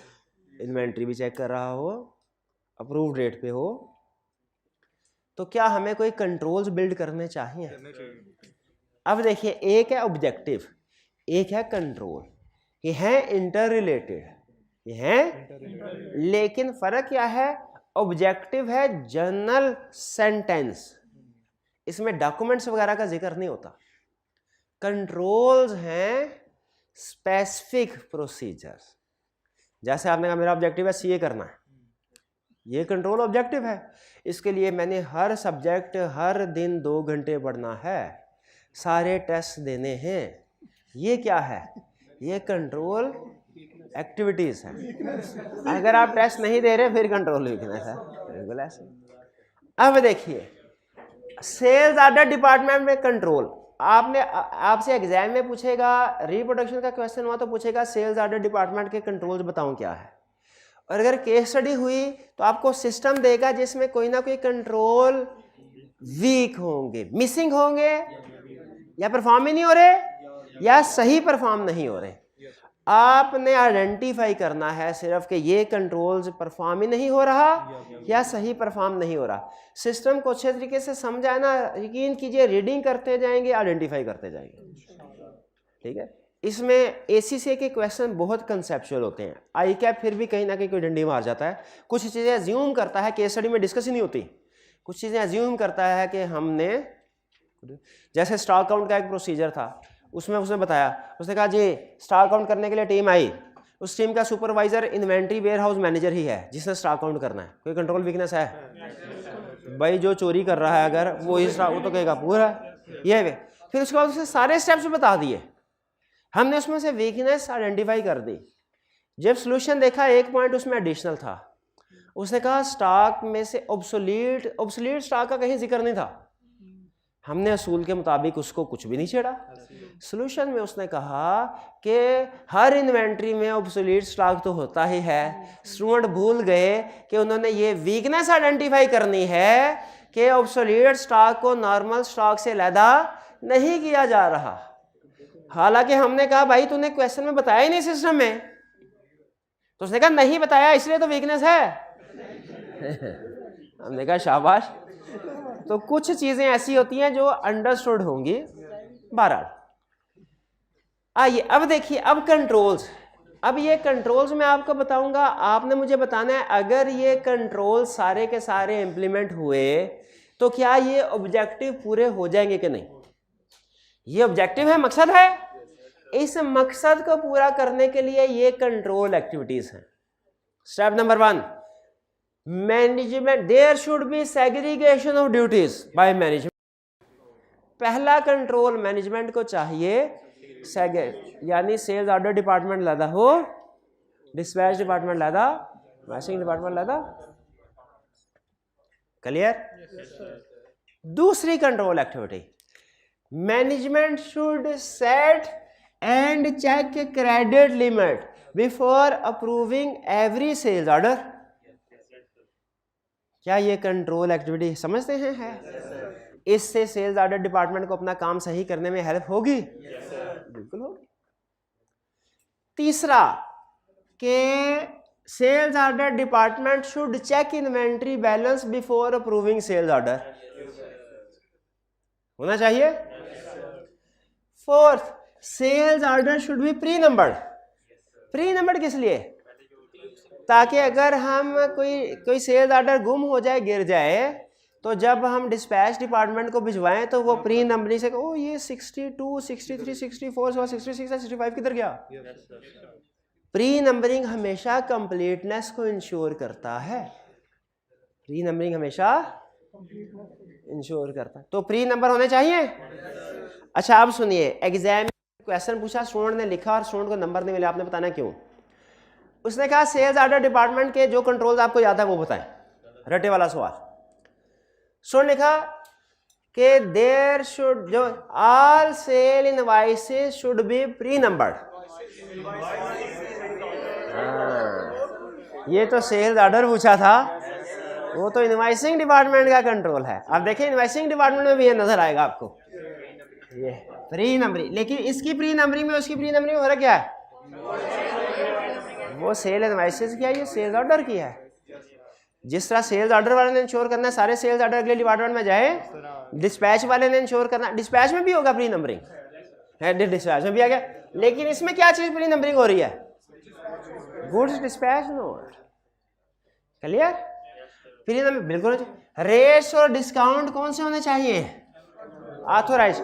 इन्वेंट्री भी चेक कर रहा हो, अप्रूव्ड रेट पे हो, तो क्या हमें कोई कंट्रोल्स बिल्ड करने चाहिए? अब देखिए, एक है ऑब्जेक्टिव, एक है कंट्रोल। ये है इंटर रिलेटेड, ये है, लेकिन फर्क क्या है? ऑब्जेक्टिव है जनरल सेंटेंस, इसमें डॉक्यूमेंट्स वगैरह का जिक्र नहीं होता। कंट्रोल्स हैं स्पेसिफिक प्रोसीजर्स। जैसे आपने कहा मेरा ऑब्जेक्टिव है सीए करना है, ये कंट्रोल ऑब्जेक्टिव है। इसके लिए मैंने हर सब्जेक्ट हर दिन 2 घंटे पढ़ना है, सारे टेस्ट देने हैं। ये क्या है? ये कंट्रोल एक्टिविटीज है। अगर आप टेस्ट नहीं दे रहे फिर कंट्रोल वीकनेस है, बिल्कुल ऐसे। अब देखिए, सेल्स ऑर्डर डिपार्टमेंट में कंट्रोल, आपसे एग्जाम में पूछेगा, रिप्रोडक्शन का क्वेश्चन हुआ तो पूछेगा सेल्स ऑर्डर डिपार्टमेंट के कंट्रोल्स बताऊं क्या है। और अगर केस स्टडी हुई तो आपको सिस्टम देगा जिसमें कोई ना कोई कंट्रोल वीक होंगे, मिसिंग होंगे, या परफॉर्म ही नहीं हो रहे या सही परफॉर्म नहीं हो रहे। आपने आइडेंटिफाई करना है सिर्फ कि ये कंट्रोल्स परफॉर्म ही नहीं हो रहा या सही परफॉर्म नहीं हो रहा। सिस्टम को अच्छे तरीके से समझा ना, यकीन कीजिए रीडिंग करते जाएंगे, आइडेंटिफाई करते जाएंगे। ठीक है, इसमें एसीसी के क्वेश्चन बहुत कंसेप्चुअल होते हैं। आई कैप फिर भी कहीं ना कहीं कोई डंडी मार जाता है, कुछ चीज़ें अज्यूम करता है, केस स्टडी में डिस्कस ही नहीं होती, कुछ चीज़ें अज्यूम करता है कि हमने, जैसे स्टॉक काउंट का एक प्रोसीजर था, उसमें उसने बताया, उसने कहा जी स्टॉक काउंट करने के लिए टीम आई, उस टीम का supervisor inventory warehouse manager ही है जिसने स्टॉक काउंट करना है। कोई कंट्रोल वीकनेस है? भाई जो चोरी कर रहा है अगर वो ही स्टॉक, वो तो कहेगा पूरा ये वे। फिर उसके बाद उसने सारे स्टेप्स बता दिए, हमने उसमें से वीकनेस आइडेंटिफाई कर दी। जब सोल्यूशन देखा एक पॉइंट उसमें एडिशनल था, उसने कहा स्टॉक में से ऑब्सोलीट स्टॉक का कहीं जिक्र नहीं था। हमने असूल के मुताबिक उसको कुछ भी नहीं छेड़ा। सोल्यूशन में उसने कहा कि हर इन्वेंट्री में ऑब्सोलीट स्टॉक तो होता ही है, स्टूडेंट भूल गए कि उन्होंने ये वीकनेस आइडेंटिफाई करनी है कि ऑब्सोलीट स्टॉक को नॉर्मल स्टॉक से अलहदा नहीं किया जा रहा। हालांकि हमने कहा भाई तूने क्वेश्चन में बताया ही नहीं सिस्टम में, तो उसने कहा नहीं बताया इसलिए तो वीकनेस है। हमने कहा शाबाश। तो कुछ चीजें ऐसी होती हैं जो अंडरस्टूड होंगी। बहरहाल आइए अब देखिए, अब कंट्रोल्स, अब ये कंट्रोल्स मैं आपको बताऊंगा, आपने मुझे बताना है अगर ये कंट्रोल सारे के सारे इंप्लीमेंट हुए तो क्या ये ऑब्जेक्टिव पूरे हो जाएंगे कि नहीं। ये ऑब्जेक्टिव है, मकसद है, इस मकसद को पूरा करने के लिए ये कंट्रोल एक्टिविटीज हैं। Step number 1, management, there should be segregation of duties by management. पहला कंट्रोल मैनेजमेंट को चाहिए यानी सेल्स ऑर्डर डिपार्टमेंट लादा हो, डिस्पैच डिपार्टमेंट लादा, मैशिंग डिपार्टमेंट लादा। क्लियर? दूसरी control activity, management should set and check credit limit before approving every sales order. क्या ये कंट्रोल एक्टिविटी समझते हैं? है। इससे सेल्स ऑर्डर डिपार्टमेंट को अपना काम सही करने में हेल्प होगी? बिल्कुल होगी। तीसरा के sales order department should check inventory balance before approving sales order. होना चाहिए। Fourth, sales order should be pre numbered. Pre numbered किस लिए? ताकि अगर हम कोई सेल्स ऑर्डर गुम हो जाए, गिर जाए, तो जब हम डिस्पैच डिपार्टमेंट को भिजवाएं तो वो प्री नंबरिंग से ओ ये 62, 63, 64, 66, 65 किधर गया? प्री नंबरिंग हमेशा कंप्लीटनेस को इंश्योर करता है। प्री नंबरिंग हमेशा इंश्योर करता है, तो प्री नंबर होने चाहिए। अच्छा अब सुनिए, एग्जाम क्वेश्चन पूछा, स्टूडेंट ने लिखा और स्टूडेंट को नंबर नहीं मिला, आपने बताना क्यों? उसने कहा सेल्स ऑर्डर डिपार्टमेंट के जो कंट्रोल्स आपको याद है वो बताएं। रटे वाला सवाल। स्टूडेंट लिखा कि देयर शुड, जो all sale invoices should be pre numbered. ये तो सेल्स ऑर्डर पूछा था, वो तो इनवॉइसिंग डिपार्टमेंट का कंट्रोल है। आप देखिए इनवॉइसिंग डिपार्टमेंट में भी ये नजर आएगा आपको, ये प्री नंबरिंग। लेकिन इसकी प्री नंबरिंग में उसकी प्री नंबरिंग में फर्क क्या है? वो सेल इनवॉइसेस की है, ये सेल्स ऑर्डर की है। जिस तरह सेल्स ऑर्डर वाले ने इंश्योर करना है सारे सेल्स ऑर्डर अगले डिपार्टमेंट में जाए, डिस्पैच वाले ने इंश्योर करना, डिस्पैच में भी होगा प्री नंबरिंग है, डिस्पैच में भी आ गया। लेकिन इसमें क्या चीज प्री नंबरिंग हो रही है? Goods dispatch note. Clear? Pre numbering बिल्कुल। रेट्स और डिस्काउंट कौन से होने चाहिए? ऑथोराइज।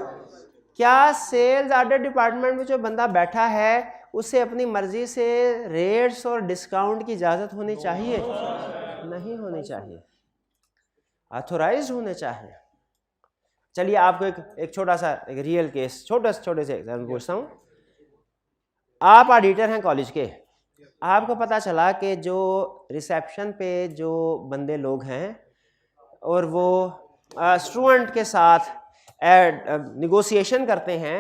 क्या सेल्स ऑर्डर डिपार्टमेंट में जो बंदा बैठा है उसे अपनी मर्जी से रेट्स और डिस्काउंट की इजाजत होनी चाहिए? नहीं होनी चाहिए, ऑथोराइज्ड होने चाहिए। चलिए आपको एक छोटा सा एक रियल केस, छोटे से एग्जाम्पल पूछता हूँ। आप ऑडिटर हैं कॉलेज के, आपको पता चला कि जो रिसेप्शन पे जो बंदे लोग हैं और वो स्टूडेंट के साथ निगोशिएशन करते हैं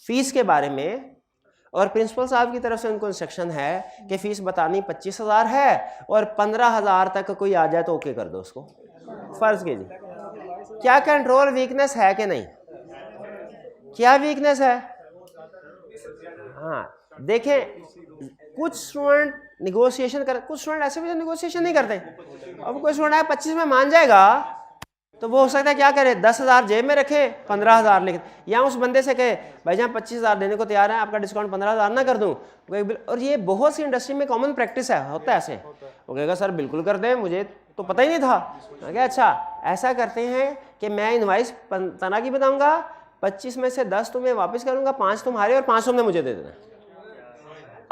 फीस के बारे में, और प्रिंसिपल साहब की तरफ से उनको इंस्ट्रक्शन है कि फीस बतानी 25,000 है और 15,000 तक कोई आ जाए तो ओके कर दो उसको। फर्ज कीजिए, क्या कंट्रोल वीकनेस है कि नहीं? क्या वीकनेस है? हाँ देखें, कुछ स्टूडेंट निगोशिएशन कर, कुछ स्टूडेंट ऐसे भी निगोशिएशन नहीं करते। अब कोई स्टूडेंट है 25 में मान जाएगा तो वो हो सकता है क्या करे, 10,000 जेब में रखे, 15,000 लिखे, या उस बंदे से कहे भाई जहाँ 25,000 देने को तैयार है आपका डिस्काउंट 15,000 ना कर दूं। और ये बहुत सी इंडस्ट्री में कॉमन प्रैक्टिस है, होता है ऐसे। वो कहेगा सर बिल्कुल कर दें, मुझे तो पता ही नहीं था। क्या अच्छा ऐसा करते हैं कि मैं इनवाइस तना की बताऊंगा, 25 में से 10 तुम्हें वापस करूंगा, 5 तुम्हारे और 5 तुमने मुझे दे देना।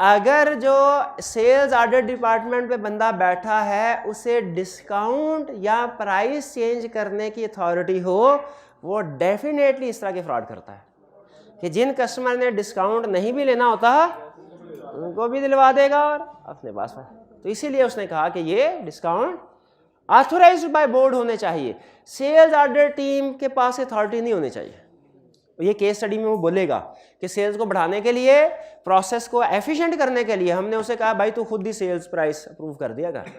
अगर जो सेल्स ऑर्डर डिपार्टमेंट पे बंदा बैठा है उसे डिस्काउंट या प्राइस चेंज करने की अथॉरिटी हो, वो डेफिनेटली इस तरह के फ्रॉड करता है कि जिन कस्टमर ने डिस्काउंट नहीं भी लेना होता उनको भी दिलवा देगा और अपने पास। तो इसीलिए उसने कहा कि ये डिस्काउंट ऑथोराइज्ड बाय बोर्ड होने चाहिए, सेल्स ऑर्डर टीम के पास अथॉरिटी नहीं होनी चाहिए। ये केस स्टडी में वो बोलेगा कि सेल्स को बढ़ाने के लिए, प्रोसेस को एफिशिएंट करने के लिए हमने उसे कहा भाई तू खुद ही सेल्स प्राइस अप्रूव कर दिया कर।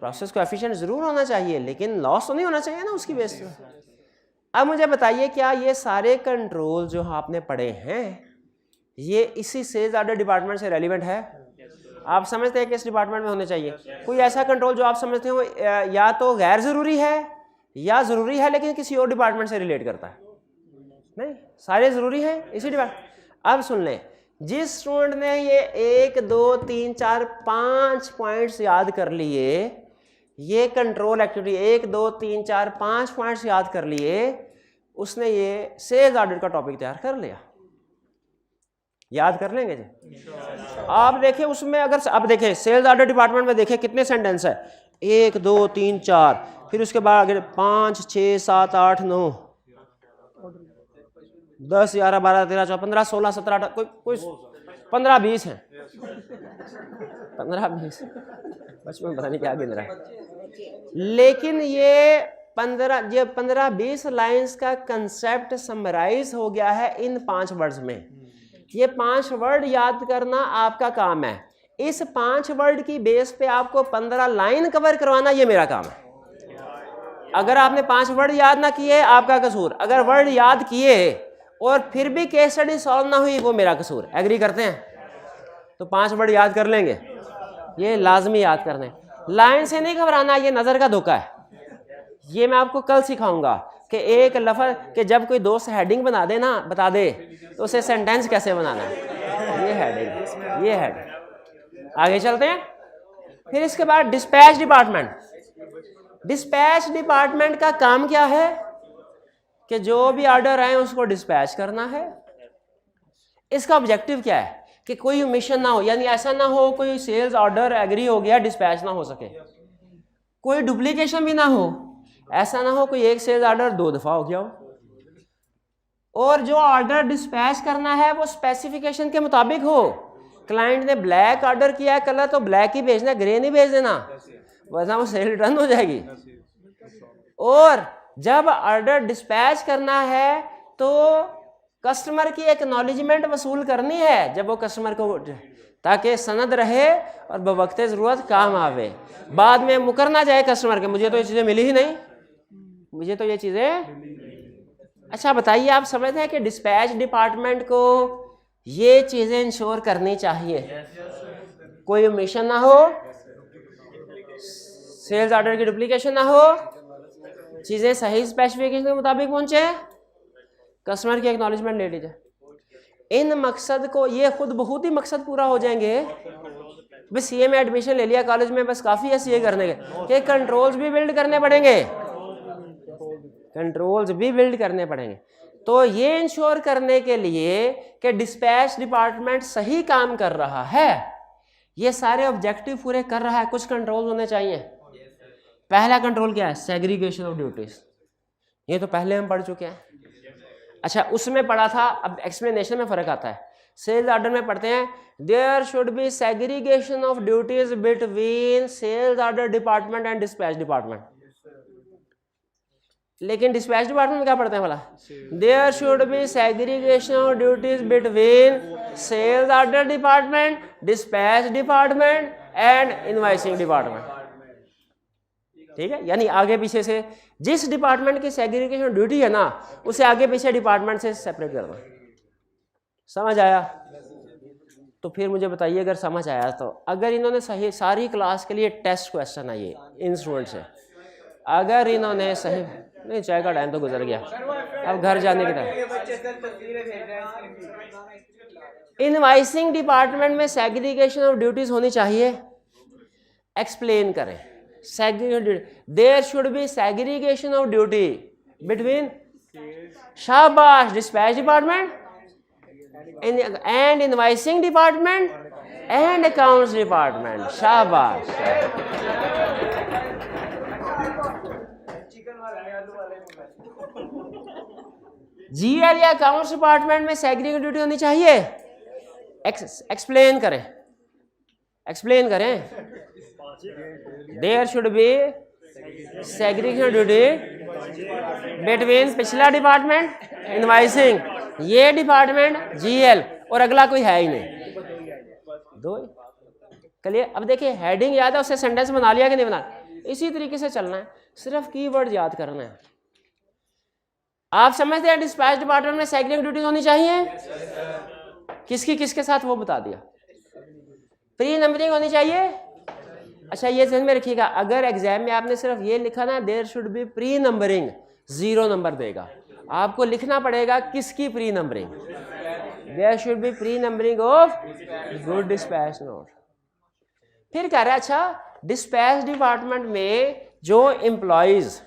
प्रोसेस को एफिशिएंट जरूर होना चाहिए लेकिन लॉस तो नहीं होना चाहिए ना उसकी बेस पे। अब मुझे बताइए क्या ये सारे कंट्रोल जो आपने पढ़े हैं ये इसी सेल्स ऑर्डर डिपार्टमेंट से रेलिवेंट है? आप समझते हैं कि इस डिपार्टमेंट में होने चाहिए? कोई ऐसा कंट्रोल जो आप समझते हो या तो गैर जरूरी है या जरूरी है लेकिन किसी और डिपार्टमेंट से रिलेट करता है? नहीं, सारे जरूरी हैं इसी डिपार्टमेंट। अब सुन लें, जिस स्टूडेंट ने ये 1 2 3 4 5 पॉइंट्स याद कर लिए, ये कंट्रोल एक्टिविटी 1 2 3 4 5 पॉइंट्स याद कर लिए, उसने ये सेल्स ऑर्डर का टॉपिक तैयार कर लिया। याद कर लेंगे जी। आप देखिए उसमें अगर आप देखें सेल्स ऑर्डर डिपार्टमेंट में देखें कितने सेंटेंस है, 1 2 3 4, फिर उसके बाद आगे 5 6 7 8 9 10 11 12 13 14 15 16 17 18 कोई 15 20 है, 15 20 बचपन पता नहीं क्या गिन रहा है। लेकिन ये 15-20 लाइंस का कंसेप्ट समराइज हो गया है इन 5 वर्ड्स में। ये 5 वर्ड याद करना आपका काम है। इस 5 वर्ड की बेस पे आपको 15 लाइन कवर करवाना ये मेरा काम है। अगर आपने 5 वर्ड याद ना किए आपका कसूर, अगर वर्ड याद किए और फिर भी केस स्टडी सॉल्व ना हुई वो मेरा कसूर। एग्री करते हैं? तो 5 वर्ड याद कर लेंगे, ये लाजमी याद करने। लाइन से नहीं घबराना, ये नजर का धोखा है। ये मैं आपको कल सिखाऊंगा कि एक लफ्ज़ के जब कोई दोस्त हेडिंग बना दे ना, बता दे तो उसे सेंटेंस कैसे बनाना है। ये हेडिंग, ये हेडिंग। आगे चलते हैं। फिर इसके बाद डिस्पैच डिपार्टमेंट। डिस्पैच डिपार्टमेंट का काम क्या है कि जो भी ऑर्डर आए उसको डिस्पैच करना है। इसका ऑब्जेक्टिव क्या है कि कोई ओमिशन ना हो, यानी ऐसा ना हो कोई सेल्स ऑर्डर एग्री हो गया डिस्पैच ना हो सके, कोई डुप्लीकेशन भी ना हो, ऐसा ना हो कोई एक सेल्स ऑर्डर 2 दफा हो गया हो, और जो ऑर्डर डिस्पैच करना है वो स्पेसिफिकेशन के मुताबिक हो। क्लाइंट ने ब्लैक ऑर्डर किया है, कलर तो ब्लैक ही भेजना, ग्रे नहीं भेज देना, वरना वो सेल रिटर्न हो जाएगी। और जब ऑर्डर डिस्पैच करना है तो कस्टमर की एक्नॉलेजमेंट वसूल करनी है जब वो कस्टमर को, ताकि सनद रहे और बवक्ते ज़रूरत काम आवे। बाद में मुकर ना जाए कस्टमर के, मुझे तो ये चीज़ें मिली ही नहीं, मुझे तो ये चीज़ें। अच्छा बताइए, आप समझते हैं कि डिस्पैच डिपार्टमेंट को ये चीज़ें इंश्योर करनी चाहिए, कोई ओमिशन ना हो, सेल्स ऑर्डर की डुप्लीकेशन ना हो, चीज़ें सही स्पेसिफिकेशन के मुताबिक पहुंचे, कस्टमर की एक्नॉलेजमेंट ले लीजिए। इन मकसद को, ये खुद बहुत ही मकसद पूरा हो जाएंगे। बस सीए में एडमिशन ले लिया कॉलेज में, बस काफ़ी है सीए करने के कंट्रोल्स भी बिल्ड करने पड़ेंगे, कंट्रोल्स भी बिल्ड करने पड़ेंगे। तो ये इंश्योर करने के लिए कि डिस्पैच डिपार्टमेंट सही काम कर रहा है, ये सारे ऑब्जेक्टिव पूरे कर रहा है, कुछ कंट्रोल होने चाहिए। पहला कंट्रोल क्या है? Segregation of duties. ये तो पहले हम पढ़ चुके हैं। अच्छा उसमें पढ़ा था, अब एक्सप्लेनेशन में फर्क आता है। सेल्स ऑर्डर में पढ़ते हैं there should be segregation of duties between sales order department and dispatch department. लेकिन डिस्पैच डिपार्टमेंट में क्या पढ़ते हैं भला? There should be segregation of duties between sales order department, dispatch department and invoicing department. ठीक है, यानी आगे पीछे से जिस डिपार्टमेंट की सेग्रीगेशन ड्यूटी है ना, उसे आगे पीछे डिपार्टमेंट से सेपरेट करना। समझ आया? तो फिर मुझे बताइए अगर समझ आया तो, अगर इन्होंने सही सारी क्लास के लिए टेस्ट क्वेश्चन है ये इन स्टूडेंट से, अगर इन्होंने सही, नहीं चाय का टाइम तो गुजर गया, अब घर जाने की टाइम। इनवॉइसिंग डिपार्टमेंट में सेग्रीगेशन ऑफ ड्यूटीज होनी चाहिए। एक्सप्लेन करें। There should be segregation of duty between शाबाश dispatch department and invoicing department and accounts department. शाबाश। जीएल या अकाउंट्स डिपार्टमेंट में सेग्रीगेशन ड्यूटी होनी चाहिए। एक्सप्लेन करें, एक्सप्लेन करें। There should be segregation duty between पिछला डिपार्टमेंट इनवॉइसिंग, ये डिपार्टमेंट जीएल, और अगला कोई है ही नहीं, दो क्लियर। अब देखिए हेडिंग याद है, उससे सेंटेंस बना लिया कि नहीं बना? इसी तरीके से चलना है, सिर्फ कीवर्ड याद करना है। आप समझते हैं डिस्पैच डिपार्टमेंट में सेग्रीगेशन ड्यूटीज होनी चाहिए, किसकी किसके साथ वो बता दिया। प्री नंबरिंग होनी चाहिए। अच्छा ये ध्यान में रखिएगा, अगर एग्जाम में आपने सिर्फ ये लिखा ना there should be pre numbering, 0 number देगा। आपको लिखना पड़ेगा किसकी pre numbering, there should be pre numbering of good dispatch note. फिर कह रहा है अच्छा डिस्पैच डिपार्टमेंट में जो एम्प्लॉयज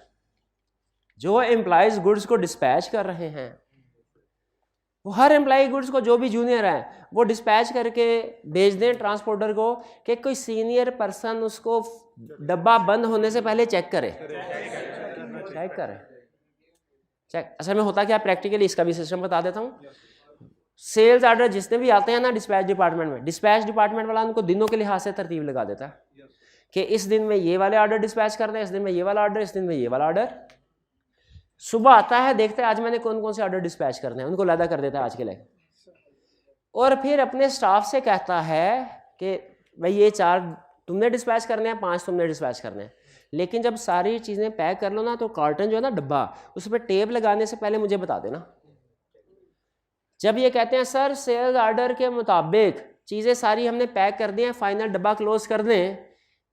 गुड्स को डिस्पैच कर रहे हैं हर एम्प्लॉय गुड्स को जो भी जूनियर है वो डिस्पैच करके भेज दें ट्रांसपोर्टर को कि कोई सीनियर पर्सन उसको डब्बा बंद होने से पहले चेक करे। असल में होता क्या प्रैक्टिकली, इसका भी सिस्टम बता देता हूँ। सेल्स ऑर्डर जितने भी आते हैं ना डिस्पैच डिपार्टमेंट में, डिस्पैच डिपार्टमेंट वाला उनको दिनों के लिहाज से तरतीब लगा देता है कि इस दिन में ये वाले ऑर्डर डिस्पैच करना है, इस दिन में ये वाला ऑर्डर, इस दिन में ये वाला ऑर्डर। सुबह आता है, देखते हैं आज मैंने कौन कौन से ऑर्डर डिस्पैच करने हैं, उनको लदा कर देता है आज के लिए, और फिर अपने स्टाफ से कहता है कि भाई ये 4 तुमने डिस्पैच करने हैं, 5 तुमने डिस्पैच करने हैं। लेकिन जब सारी चीज़ें पैक कर लो ना, तो कार्टन जो है ना डब्बा, उस पर टेप लगाने से पहले मुझे बता देना। जब ये कहते हैं सर सेल्स ऑर्डर के मुताबिक चीज़ें सारी हमने पैक कर दी हैं, फाइनल डब्बा क्लोज कर दें,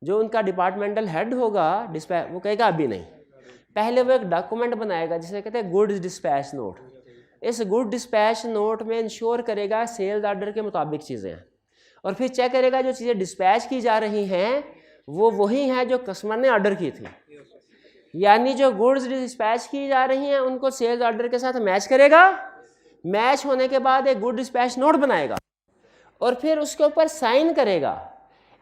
जो उनका डिपार्टमेंटल हेड होगा डिस्पैच, वो कहेगा अभी नहीं, पहले वो एक डॉक्यूमेंट बनाएगा जिसे कहते हैं गुड्स डिस्पैच नोट। इस गुड डिस्पैच नोट में इंश्योर करेगा सेल्स ऑर्डर के मुताबिक चीज़ें हैं, और फिर चेक करेगा जो चीज़ें डिस्पैच की जा रही हैं वो वही हैं जो कस्टमर ने ऑर्डर की थी। यानी जो गुड्स डिस्पैच की जा रही हैं उनको सेल्स ऑर्डर के साथ मैच करेगा, मैच होने के बाद एक गुड डिस्पैच नोट बनाएगा और फिर उसके ऊपर साइन करेगा।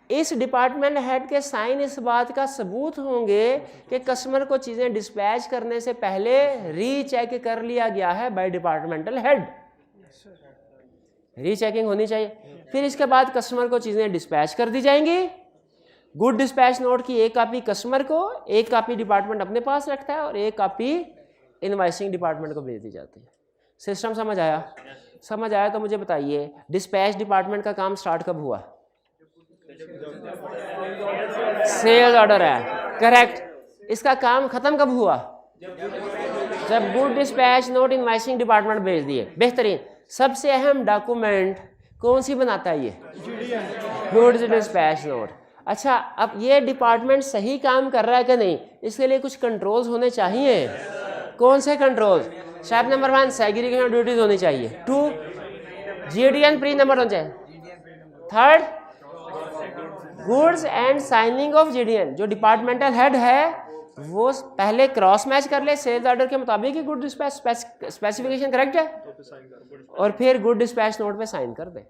इस डिपार्टमेंट हेड के साइन इस बात का सबूत होंगे कि कस्टमर को चीज़ें डिस्पैच करने से पहले रीचेक कर लिया गया है बाय डिपार्टमेंटल हेड। रीचेकिंग होनी चाहिए। फिर इसके बाद कस्टमर को चीज़ें डिस्पैच कर दी जाएंगी। गुड डिस्पैच नोट की एक कॉपी कस्टमर को, एक कॉपी डिपार्टमेंट अपने पास रखता है और एक कॉपी इनवॉइसिंग डिपार्टमेंट को भेज दी जाती है। सिस्टम समझ आया? समझ आया तो मुझे बताइए डिस्पैच डिपार्टमेंट का काम स्टार्ट कब हुआ? सेल्स ऑर्डर है, करेक्ट। इसका काम खत्म कब हुआ? जब good dispatch note invoicing department भेज दिए। बेहतरीन। सबसे अहम डॉक्यूमेंट कौन सी बनाता है ये? Goods dispatch note. अच्छा, अब ये डिपार्टमेंट सही काम कर रहा है कि नहीं, इसके लिए कुछ कंट्रोल्स होने चाहिए। कौन से controls? Step number 1 segregation duties होनी चाहिए। 2 GDN प्री नंबर होना चाहिए। 3 goods and signing off GDN। जो डिपार्टमेंटल हेड है वो पहले क्रॉस मैच कर ले सेल्स ऑर्डर के मुताबिक ही गुड डिस्पैच स्पेसिफिकेशन करेक्ट है, और फिर गुड डिस्पैच नोट पे साइन कर दे।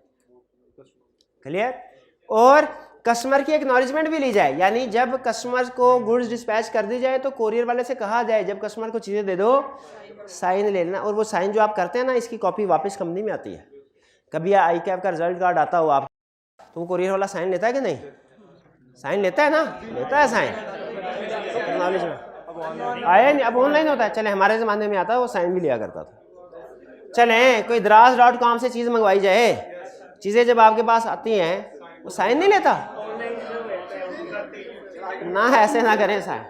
क्लियर? और कस्टमर की एक्नॉलेजमेंट भी ली जाए, यानी जब कस्टमर को गुड्स डिस्पैच कर दी जाए तो कोरियर वाले से कहा जाए जब कस्टमर को चीज़ें दे दो साइन ले लेना, और वो साइन जो आप करते हैं ना इसकी कॉपी वापस कंपनी में आती है। कभी आई कैप का रिजल्ट कार्ड आता हो आप, तो वो कोरियर वाला साइन लेता है कि नहीं? साइन लेता है ना, लेता है साइन। एक्नॉलेजमेंट आया नहीं, अब ऑनलाइन होता है। चले हमारे ज़माने में आता है वो साइन भी लिया करता था। चले कोई Draz.com से चीज़ मंगवाई जाए, चीज़ें जब आपके पास आती हैं वो साइन नहीं लेता ना, ऐसे ना करें साइन।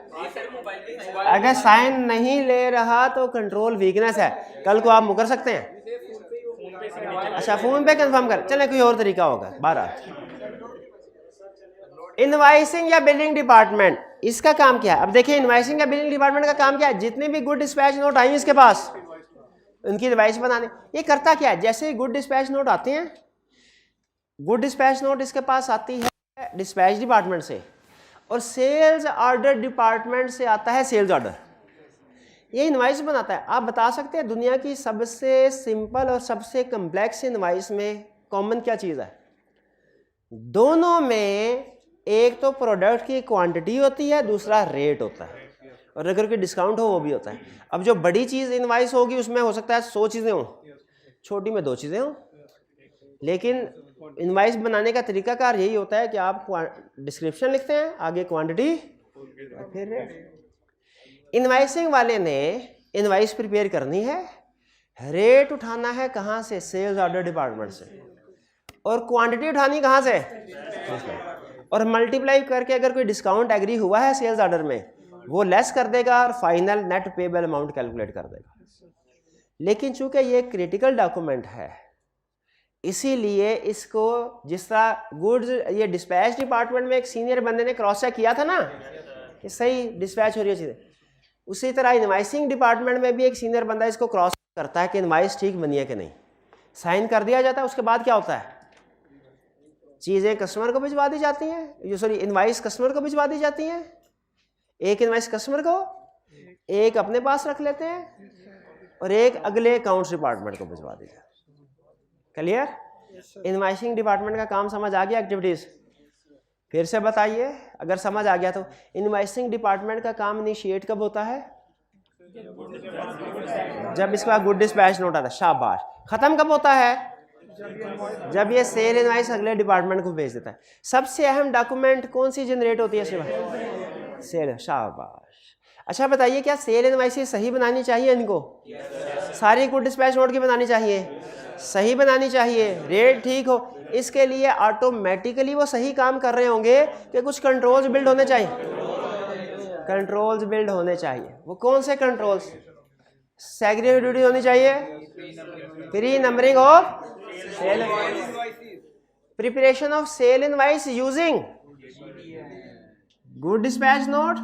अगर साइन नहीं ले रहा तो कंट्रोल वीकनेस है, कल को आप मुकर सकते हैं। अच्छा, फोन पे कंफर्म कर, चले कोई और तरीका होगा। 12 इनवाइसिंग या बिलिंग डिपार्टमेंट, इसका काम क्या है? अब देखिए इनवाइसिंग या बिलिंग डिपार्टमेंट का काम क्या है? जितने भी गुड डिस्पैच नोट आई इसके पास उनकी इनवाइस बनाने। ये करता क्या है? जैसे ही गुड डिस्पैच नोट आते हैं, गुड डिस्पैच नोट इसके पास आती है डिस्पैच डिपार्टमेंट से, और सेल्स ऑर्डर डिपार्टमेंट से आता है सेल्स ऑर्डर। ये इनवाइस बनाता है। आप बता सकते हैं दुनिया की सबसे सिंपल और सबसे कम्प्लेक्स इनवाइस में कॉमन क्या चीज़ है? दोनों में एक तो प्रोडक्ट की क्वांटिटी होती है, दूसरा रेट होता है, और अगर कोई डिस्काउंट हो वो भी होता है। अब जो बड़ी चीज़ इनवाइस होगी उसमें हो सकता है 100 चीज़ें हों, छोटी में 2 चीज़ें हों। लेकिन इनवाइस बनाने का तरीकाकार यही होता है कि आप डिस्क्रिप्शन लिखते हैं, आगे क्वांटिटी, फिर रेट। इनवाइसिंग वाले ने इनवाइस प्रिपेयर करनी है, रेट उठाना है कहाँ से? सेल्स ऑर्डर डिपार्टमेंट से, और क्वांटिटी उठानी कहाँ से? और मल्टीप्लाई करके अगर कोई डिस्काउंट एग्री हुआ है सेल्स ऑर्डर में वो लेस कर देगा और final net payable amount calculate कर देगा। लेकिन चूंकि ये क्रिटिकल डॉक्यूमेंट है इसीलिए इसको, जिस तरह गुड्स ये डिस्पैच डिपार्टमेंट में एक सीनियर बंदे ने क्रॉस चेक किया था ना कि सही डिस्पैच हो रही है चीज़ें, उसी तरह इनवाइसिंग डिपार्टमेंट में भी एक सीनियर बंदा इसको क्रॉस करता है कि इनवाइस ठीक बनी है कि नहीं। साइन कर दिया जाता है, उसके बाद क्या होता है? चीज़ें कस्टमर को भिजवा दी जाती हैं, सॉरी इनवाइस कस्टमर को भिजवा दी जाती हैं। एक इनवाइस कस्टमर को, एक अपने पास रख लेते हैं, और एक अगले अकाउंट्स डिपार्टमेंट को भिजवा दी जाती है। क्लियर? इनवाइसिंग डिपार्टमेंट का काम समझ आ गया? एक्टिविटीज फिर से बताइए अगर समझ आ गया तो। इनवाइसिंग डिपार्टमेंट का काम इनिशिएट कब होता है? जब इसके बाद गुड डिस्पैच नोट आता है। शाबाश। खत्म कब होता है? जब ये सेल इनवाइस अगले डिपार्टमेंट को भेज देता है। सबसे अहम डॉक्यूमेंट कौन सी जनरेट होती है सिवा? सेल। शाबाश। अच्छा बताइए क्या सेल इनवाइस सही बनानी चाहिए इनको? सारी गुड डिस्पैच नोट की बनानी चाहिए? सही बनानी चाहिए, रेट ठीक हो। इसके लिए ऑटोमेटिकली वो सही काम कर रहे होंगे कि कुछ कंट्रोल्स बिल्ड होने चाहिए। कंट्रोल्स बिल्ड होने चाहिए। वो कौन से कंट्रोल्स? सेग्रीगेटेड होनी चाहिए, pre numbering of sale, preparation of sale invoice using good dispatch note,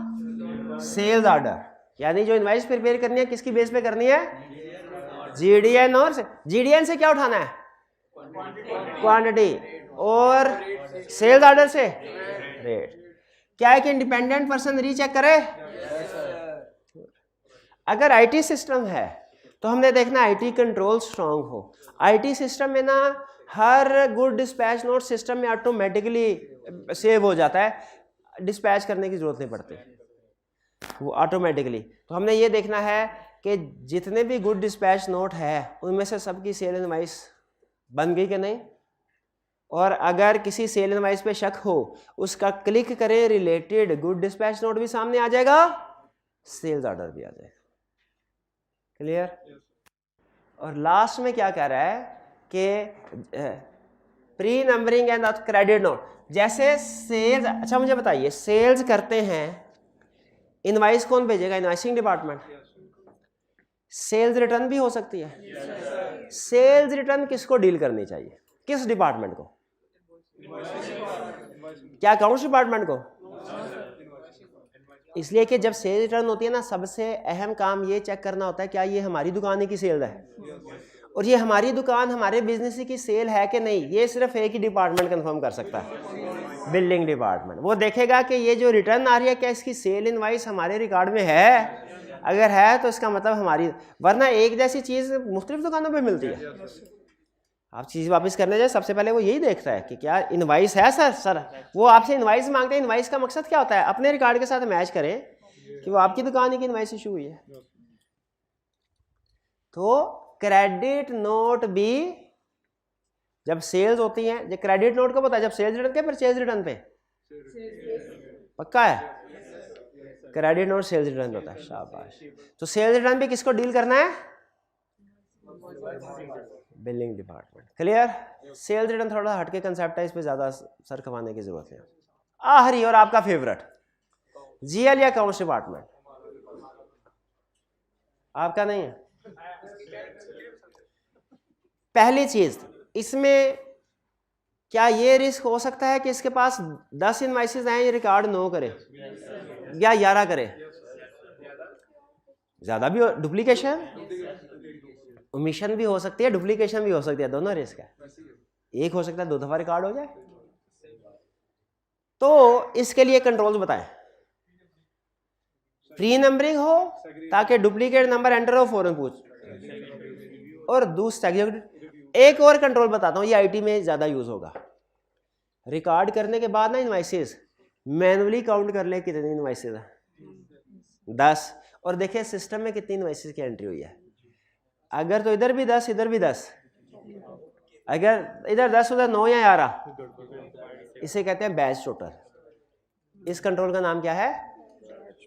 sales order. यानी जो इनवाइस प्रिपेयर करनी है किसकी बेस पे करनी है? जीडीएन। और जीडीएन से क्या उठाना है? क्वांटिटी। और सेल्स ऑर्डर से रेट। क्या है कि इंडिपेंडेंट पर्सन रीचेक करे? अगर आईटी सिस्टम है तो हमने देखना आईटी कंट्रोल स्ट्रांग हो। आईटी सिस्टम में ना her good dispatch note system में ऑटोमेटिकली सेव हो जाता है, डिस्पैच करने की जरूरत नहीं पड़ती, वो ऑटोमेटिकली। तो हमने ये देखना है कि जितने भी गुड डिस्पैच नोट है उनमें से सबकी सेल इनवाइस बन गई कि नहीं। और अगर किसी सेल इनवाइस पे शक हो उसका क्लिक करें, रिलेटेड गुड डिस्पैच नोट भी सामने आ जाएगा, सेल्स ऑर्डर भी आ जाएगा। क्लियर? और लास्ट में क्या कह रहा है कि pre numbering and credit note. जैसे सेल्स, अच्छा मुझे बताइए सेल्स करते हैं, इनवाइस कौन भेजेगा? Invoicing department. सेल्स रिटर्न भी हो सकती है। सेल्स रिटर्न किसको डील करनी चाहिए? किस डिपार्टमेंट को? क्या अकाउंट्स डिपार्टमेंट को? इसलिए कि जब सेल रिटर्न होती है ना, सबसे अहम काम ये चेक करना होता है क्या ये हमारी दुकान की सेल है, और ये हमारी दुकान हमारे बिजनेस की सेल है कि नहीं। ये सिर्फ एक ही डिपार्टमेंट कंफर्म कर सकता है, बिल्डिंग डिपार्टमेंट। वो देखेगा कि ये जो रिटर्न आ रही है क्या इसकी सेल इनवाइस हमारे रिकॉर्ड में है, अगर है तो इसका मतलब हमारी, वरना एक जैसी चीज मुख्तलिफ दुकानों पे मिलती है। आप चीज वापस करने जाए सबसे पहले वो यही देखता है कि क्या इनवाइस है। सर वो आपसे इनवाइस मांगते हैं। इनवाइस का मकसद क्या होता है? अपने रिकॉर्ड के साथ मैच करें कि वो आपकी दुकान की इनवाइस इशू हुई है। तो क्रेडिट नोट भी जब सेल्स होती हैं, जब क्रेडिट नोट कब होता है? जब सेल्स रिटर्न के परचेज रिटर्न पे। पक्का है? क्रेडिट नोट सेल्स रिटर्न होता है। शाबाश। तो सेल्स रिटर्न भी किसको डील करना है? Billing department. Clear? Sales return थोड़ा हटके कंसेप्ट है, इस पे ज्यादा सर खवाने की जरूरत है। आखिरी और आपका फेवरेट जीएल या अकाउंट्स डिपार्टमेंट। आपका नहीं है? पहली चीज इसमें क्या ये रिस्क हो सकता है कि इसके पास 10 इनवाइसेस आए, ये रिकॉर्ड 9 करे या 11 करे? ज्यादा भी डुप्लीकेशन, ओमिशन भी हो सकती है, डुप्लीकेशन भी हो सकती है, दोनों रिस्क है। एक हो सकता है 2 दफा रिकॉर्ड हो जाए। तो इसके लिए कंट्रोल्स बताएं। प्री नंबरिंग हो ताकि डुप्लीकेट नंबर एंटर हो फौरन पूछ, और दूसरा एक और कंट्रोल बताता हूं, ये आईटी में ज्यादा यूज होगा। रिकॉर्ड करने के बाद ना इनवाइसेस मैनुअली काउंट कर ले कितनी इनवाइसेस है, 10, और देखें सिस्टम में कितनी इनवाइसेस की एंट्री हुई है। अगर तो इधर भी 10 इधर भी 10, अगर इधर 10 उधर 9 या 11, इसे कहते हैं बैच टोटल। इस कंट्रोल का नाम क्या है?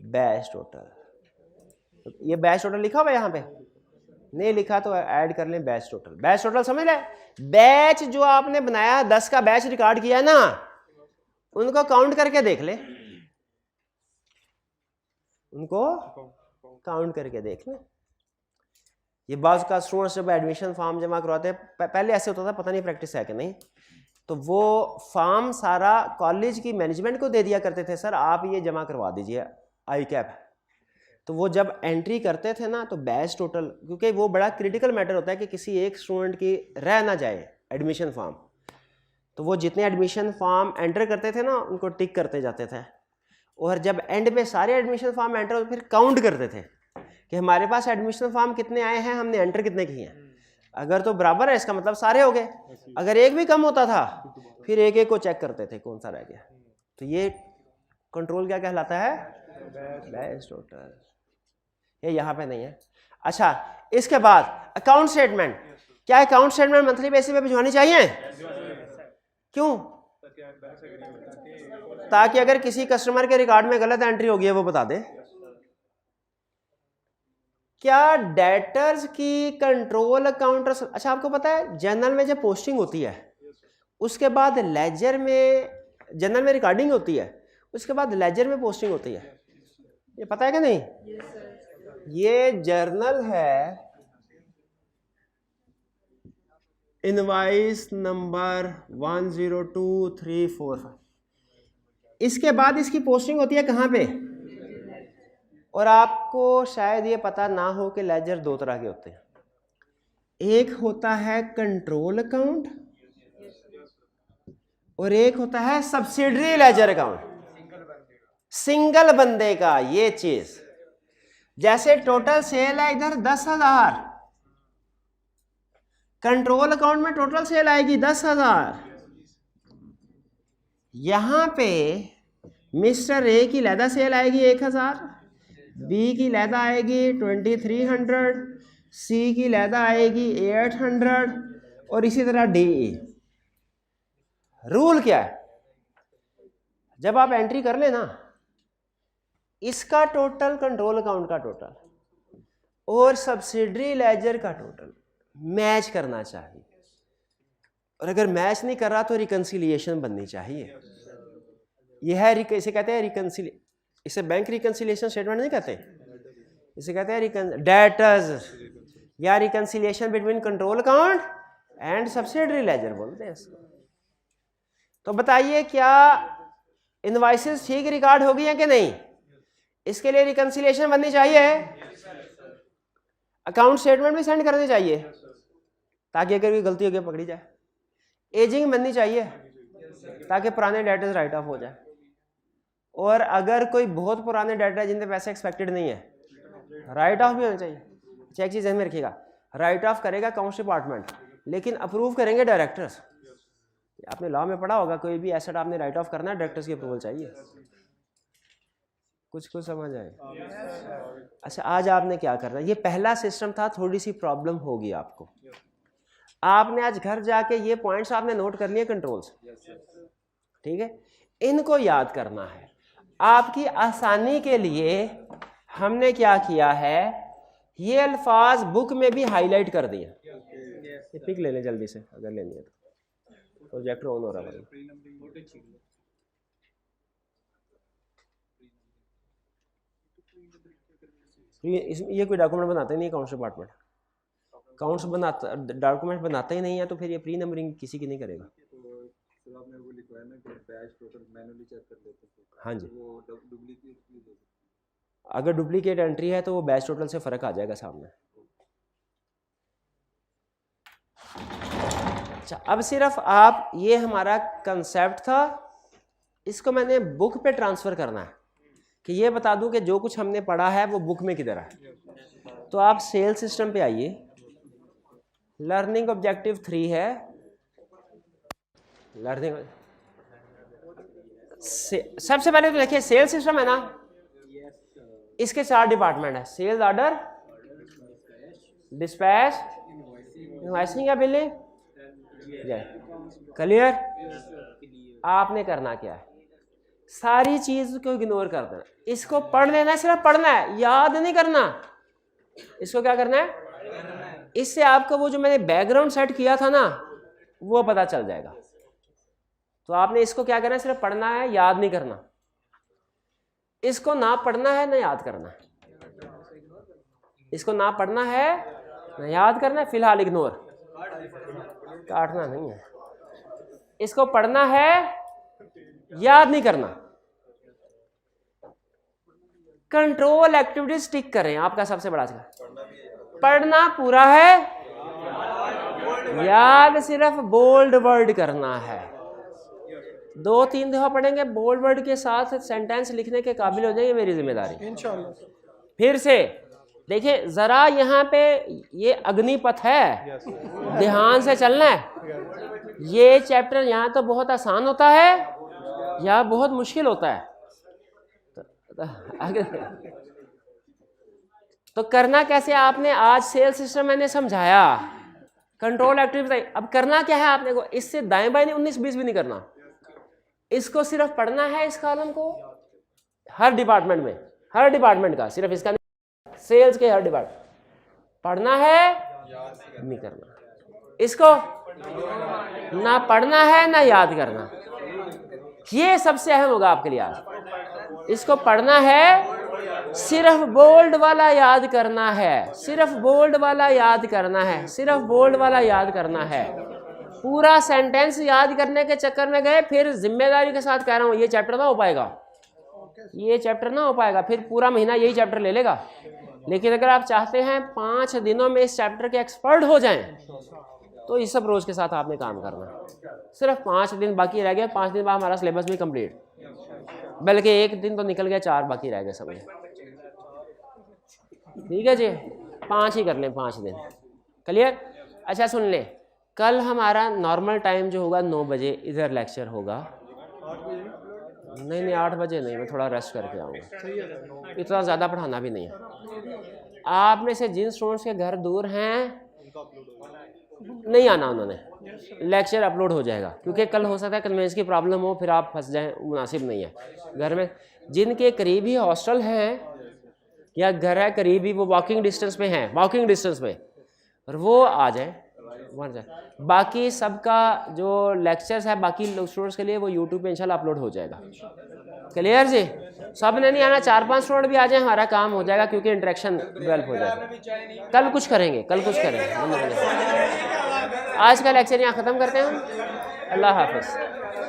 Batch total. ये बैच टोटल लिखा हुआ है यहाँ पे? नहीं लिखा तो ऐड कर लें बैच टोटल। बैच टोटल समझ ले, बैच जो आपने बनाया 10 का बैच रिकॉर्ड किया है ना, उनको काउंट करके देख ले, उनको काउंट करके देख ले। ये बाज़ का स्टूडेंट्स जब एडमिशन फॉर्म जमा करवाते हैं, पहले ऐसे होता था, पता नहीं प्रैक्टिस है कि नहीं, तो वो फॉर्म सारा कॉलेज की मैनेजमेंट को दे दिया करते थे, सर आप ये जमा करवा दीजिए आई कैप। तो वो जब एंट्री करते थे ना तो बैच टोटल, क्योंकि वो बड़ा क्रिटिकल मैटर होता है कि किसी एक स्टूडेंट की रह ना जाए एडमिशन फॉर्म, तो वो जितने एडमिशन फॉर्म एंटर करते थे ना उनको टिक करते जाते थे, और जब एंड पे सारे एडमिशन फॉर्म एंटर फिर काउंट करते थे कि हमारे पास एडमिशन फॉर्म कितने आए हैं, हमने एंटर कितने किए हैं। अगर तो बराबर है इसका मतलब सारे हो गए, अगर एक भी कम होता था फिर एक एक को चेक करते थे कौन सा रह गया। तो ये कंट्रोल क्या कहलाता है, बेस्ट टोटल। ये यहाँ पे नहीं है। अच्छा, इसके बाद अकाउंट स्टेटमेंट। क्या अकाउंट स्टेटमेंट मंथली बेसिस पे भिजवानी चाहिए? क्यों? ताकि अगर किसी कस्टमर के रिकॉर्ड में गलत एंट्री होगी है वो बता दे। क्या डेटर्स की कंट्रोल अकाउंट, अच्छा आपको पता है जनरल में जब पोस्टिंग होती है उसके बाद लेजर में, जनरल में रिकॉर्डिंग होती है उसके बाद लेजर में पोस्टिंग होती है, ये पता है कि नहीं? ये जर्नल है इनवाइस नंबर 102345, इसके बाद इसकी पोस्टिंग होती है कहाँ पे? और आपको शायद ये पता ना हो कि लेजर दो तरह के होते हैं, एक होता है कंट्रोल अकाउंट और एक होता है सब्सिडरी लेजर अकाउंट, सिंगल बंदे का। ये चीज जैसे टोटल सेल है इधर 10,000, कंट्रोल अकाउंट में टोटल सेल आएगी 10,000, यहां पे मिस्टर ए की लैदा सेल आएगी 1,000, बी की लैदा आएगी 2300, सी की लैदा आएगी 800 और इसी तरह डी। रूल क्या है? जब आप एंट्री कर ले ना, इसका टोटल कंट्रोल अकाउंट का टोटल और सब्सिडरी लेजर का टोटल मैच करना चाहिए, और अगर मैच नहीं कर रहा तो रिकंसिलिएशन बननी चाहिए। यह है, इसे कहते हैं रिकंसिलिएशन। इसे बैंक रिकंसिलिएशन स्टेटमेंट नहीं कहते, इसे कहते हैं डेटर्स या reconciliation between control account and subsidiary laser बोलते हैं इसको। तो बताइए क्या इनवॉइसेस ठीक रिकॉर्ड होगी है कि नहीं? इसके लिए रिकंसिलिएशन बननी चाहिए, अकाउंट स्टेटमेंट भी सेंड करनी चाहिए ताकि अगर कोई गलती हो गई पकड़ी जाए, एजिंग बननी चाहिए ताकि पुराने डेटर्स राइट ऑफ हो जाए, और अगर कोई बहुत पुराने डेटा है जिनके पैसे एक्सपेक्टेड नहीं है राइट ऑफ भी होना चाहिए। अच्छा एक चीज ध्यान में रखिएगा, राइट ऑफ करेगा अकाउंट्स डिपार्टमेंट लेकिन अप्रूव करेंगे डायरेक्टर्स। आपने लॉ में पढ़ा होगा कोई भी एसेट आपने राइट ऑफ करना है डायरेक्टर्स की अप्रूवल चाहिए। कुछ समझ आए? अच्छा आज आपने क्या करना है, ये पहला सिस्टम था, थोड़ी सी प्रॉब्लम होगी आपको। आपने आज घर जाके ये पॉइंट्स आपने नोट कर लिए कंट्रोल्स, ठीक है, इनको याद करना है। आपकी आसानी के लिए हमने क्या किया है, ये अल्फाज बुक में भी हाईलाइट कर दिए। ये पिक ले लें जल्दी से अगर लेनी है तो, प्रोजेक्टर ऑन हो रहा है। ये कोई डॉक्यूमेंट बनाते नहीं अकाउंट्स डिपार्टमेंट, अकाउंट्स बनाता डॉक्यूमेंट बनाता ही नहीं है, तो फिर ये प्री नंबरिंग किसी की नहीं करेगा। आपने वो लिखवाया ना कि बैच टोटल मैन्युअली चेक कर लेते हैं। हाँ जी, वो डुप्लीकेट, अगर डुप्लीकेट एंट्री है तो वो बैच टोटल से फर्क आ जाएगा सामने। अच्छा अब सिर्फ आप, ये हमारा कंसेप्ट था, इसको मैंने बुक पे ट्रांसफर करना है कि ये बता दूं कि जो कुछ हमने पढ़ा है वो बुक में किधर है। तो आप सेल सिस्टम पे आइए, लर्निंग ऑब्जेक्टिव 3 है, लर्निंग सबसे पहले तो देखिए सेल सिस्टम है ना, इसके 4 डिपार्टमेंट है, सेल्स ऑर्डर, डिस्पैच, इनवॉइसिंग या बिलिंग, क्लियर। आपने करना क्या है, सारी चीज को इग्नोर कर देना, इसको पढ़ लेना, सिर्फ पढ़ना है, याद नहीं करना। इसको क्या करना है, इससे आपको वो जो मैंने बैकग्राउंड सेट किया था ना वो पता चल जाएगा। तो आपने इसको क्या करना है, सिर्फ पढ़ना है, याद नहीं करना। इसको ना पढ़ना है ना याद करना है, इसको ना पढ़ना है ना याद करना है, फिलहाल इग्नोर, काटना नहीं है। इसको पढ़ना है, याद नहीं करना। कंट्रोल एक्टिविटीज टिक करें, आपका सबसे बड़ा चीज पढ़ना पूरा है, याद सिर्फ बोल्ड वर्ड करना है। 2-3 दफा पढ़ेंगे, बोल्ड वर्ड के साथ सेंटेंस लिखने के काबिल हो जाएंगे, मेरी जिम्मेदारी इंशाल्लाह। फिर से देखिए जरा यहाँ पे ये अग्निपथ है, ध्यान से चलना है। ये चैप्टर यहाँ तो बहुत आसान होता है या बहुत मुश्किल होता है। तो करना कैसे, आपने आज सेल सिस्टम मैंने समझाया, कंट्रोल एक्टिविटी। अब करना क्या है आपने को, इससे दाएं बाएं 19-20 भी नहीं करना, इसको सिर्फ पढ़ना है इस कॉलम को, हर डिपार्टमेंट में, हर डिपार्टमेंट का, सिर्फ इसका नहीं, सेल्स के हर डिपार्टमेंट पढ़ना है, नहीं करना। इसको ना पढ़ना है ना याद करना, ये सबसे अहम होगा आपके लिए आज। इसको पढ़ना है, सिर्फ बोल्ड वाला याद करना है, सिर्फ बोल्ड वाला याद करना है, सिर्फ बोल्ड वाला याद करना है। पूरा सेंटेंस याद करने के चक्कर में गए, फिर जिम्मेदारी के साथ कह रहा हूँ ये चैप्टर ना हो पाएगा, ये चैप्टर ना हो पाएगा, फिर पूरा महीना यही चैप्टर ले लेगा। लेकिन अगर आप चाहते हैं 5 दिनों में इस चैप्टर के एक्सपर्ट हो जाएं, तो इस अप्रोच के साथ आपने काम करना है। सिर्फ 5 दिन बाकी रह गए, 5 दिन बाद हमारा सिलेबस भी कंप्लीट, बल्कि 1 दिन तो निकल गया, 4 बाकी रह गए समझ। ठीक है जी, 5 ही कर लें, 5 दिन क्लियर। अच्छा सुन लें, कल हमारा नॉर्मल टाइम जो होगा 9 बजे इधर लेक्चर होगा। नहीं 8 बजे नहीं, मैं थोड़ा रेस्ट करके आऊँगा, इतना ज़्यादा पढ़ाना भी नहीं है। आप में से जिन स्टूडेंट्स के घर दूर हैं नहीं आना, उन्होंने लेक्चर अपलोड हो जाएगा, क्योंकि कल हो सकता है कन्वेंस की प्रॉब्लम हो, फिर आप फंस जाएं, मुनासिब नहीं है। घर में जिनके करीब ही हॉस्टल हैं या घर है करीब ही, वो वॉकिंग डिस्टेंस पे हैं, वॉकिंग डिस्टेंस पे, और वो आ जाए, वहाँ जाए। बाकी सबका जो लेक्चर्स है बाकी स्टूडेंट्स के लिए वो यूट्यूब पे इंशाल्लाह अपलोड हो जाएगा। क्लियर जी, सब ने नहीं आना, 4-5 स्टूडेंट भी आ जाए, हमारा काम हो जाएगा, क्योंकि इंटरेक्शन डेवलप हो जाएगा। कल कुछ करेंगे, कल कुछ करेंगे। आज का लेक्चर यहाँ ख़त्म करते हैं, अल्लाह हाफ़िज़।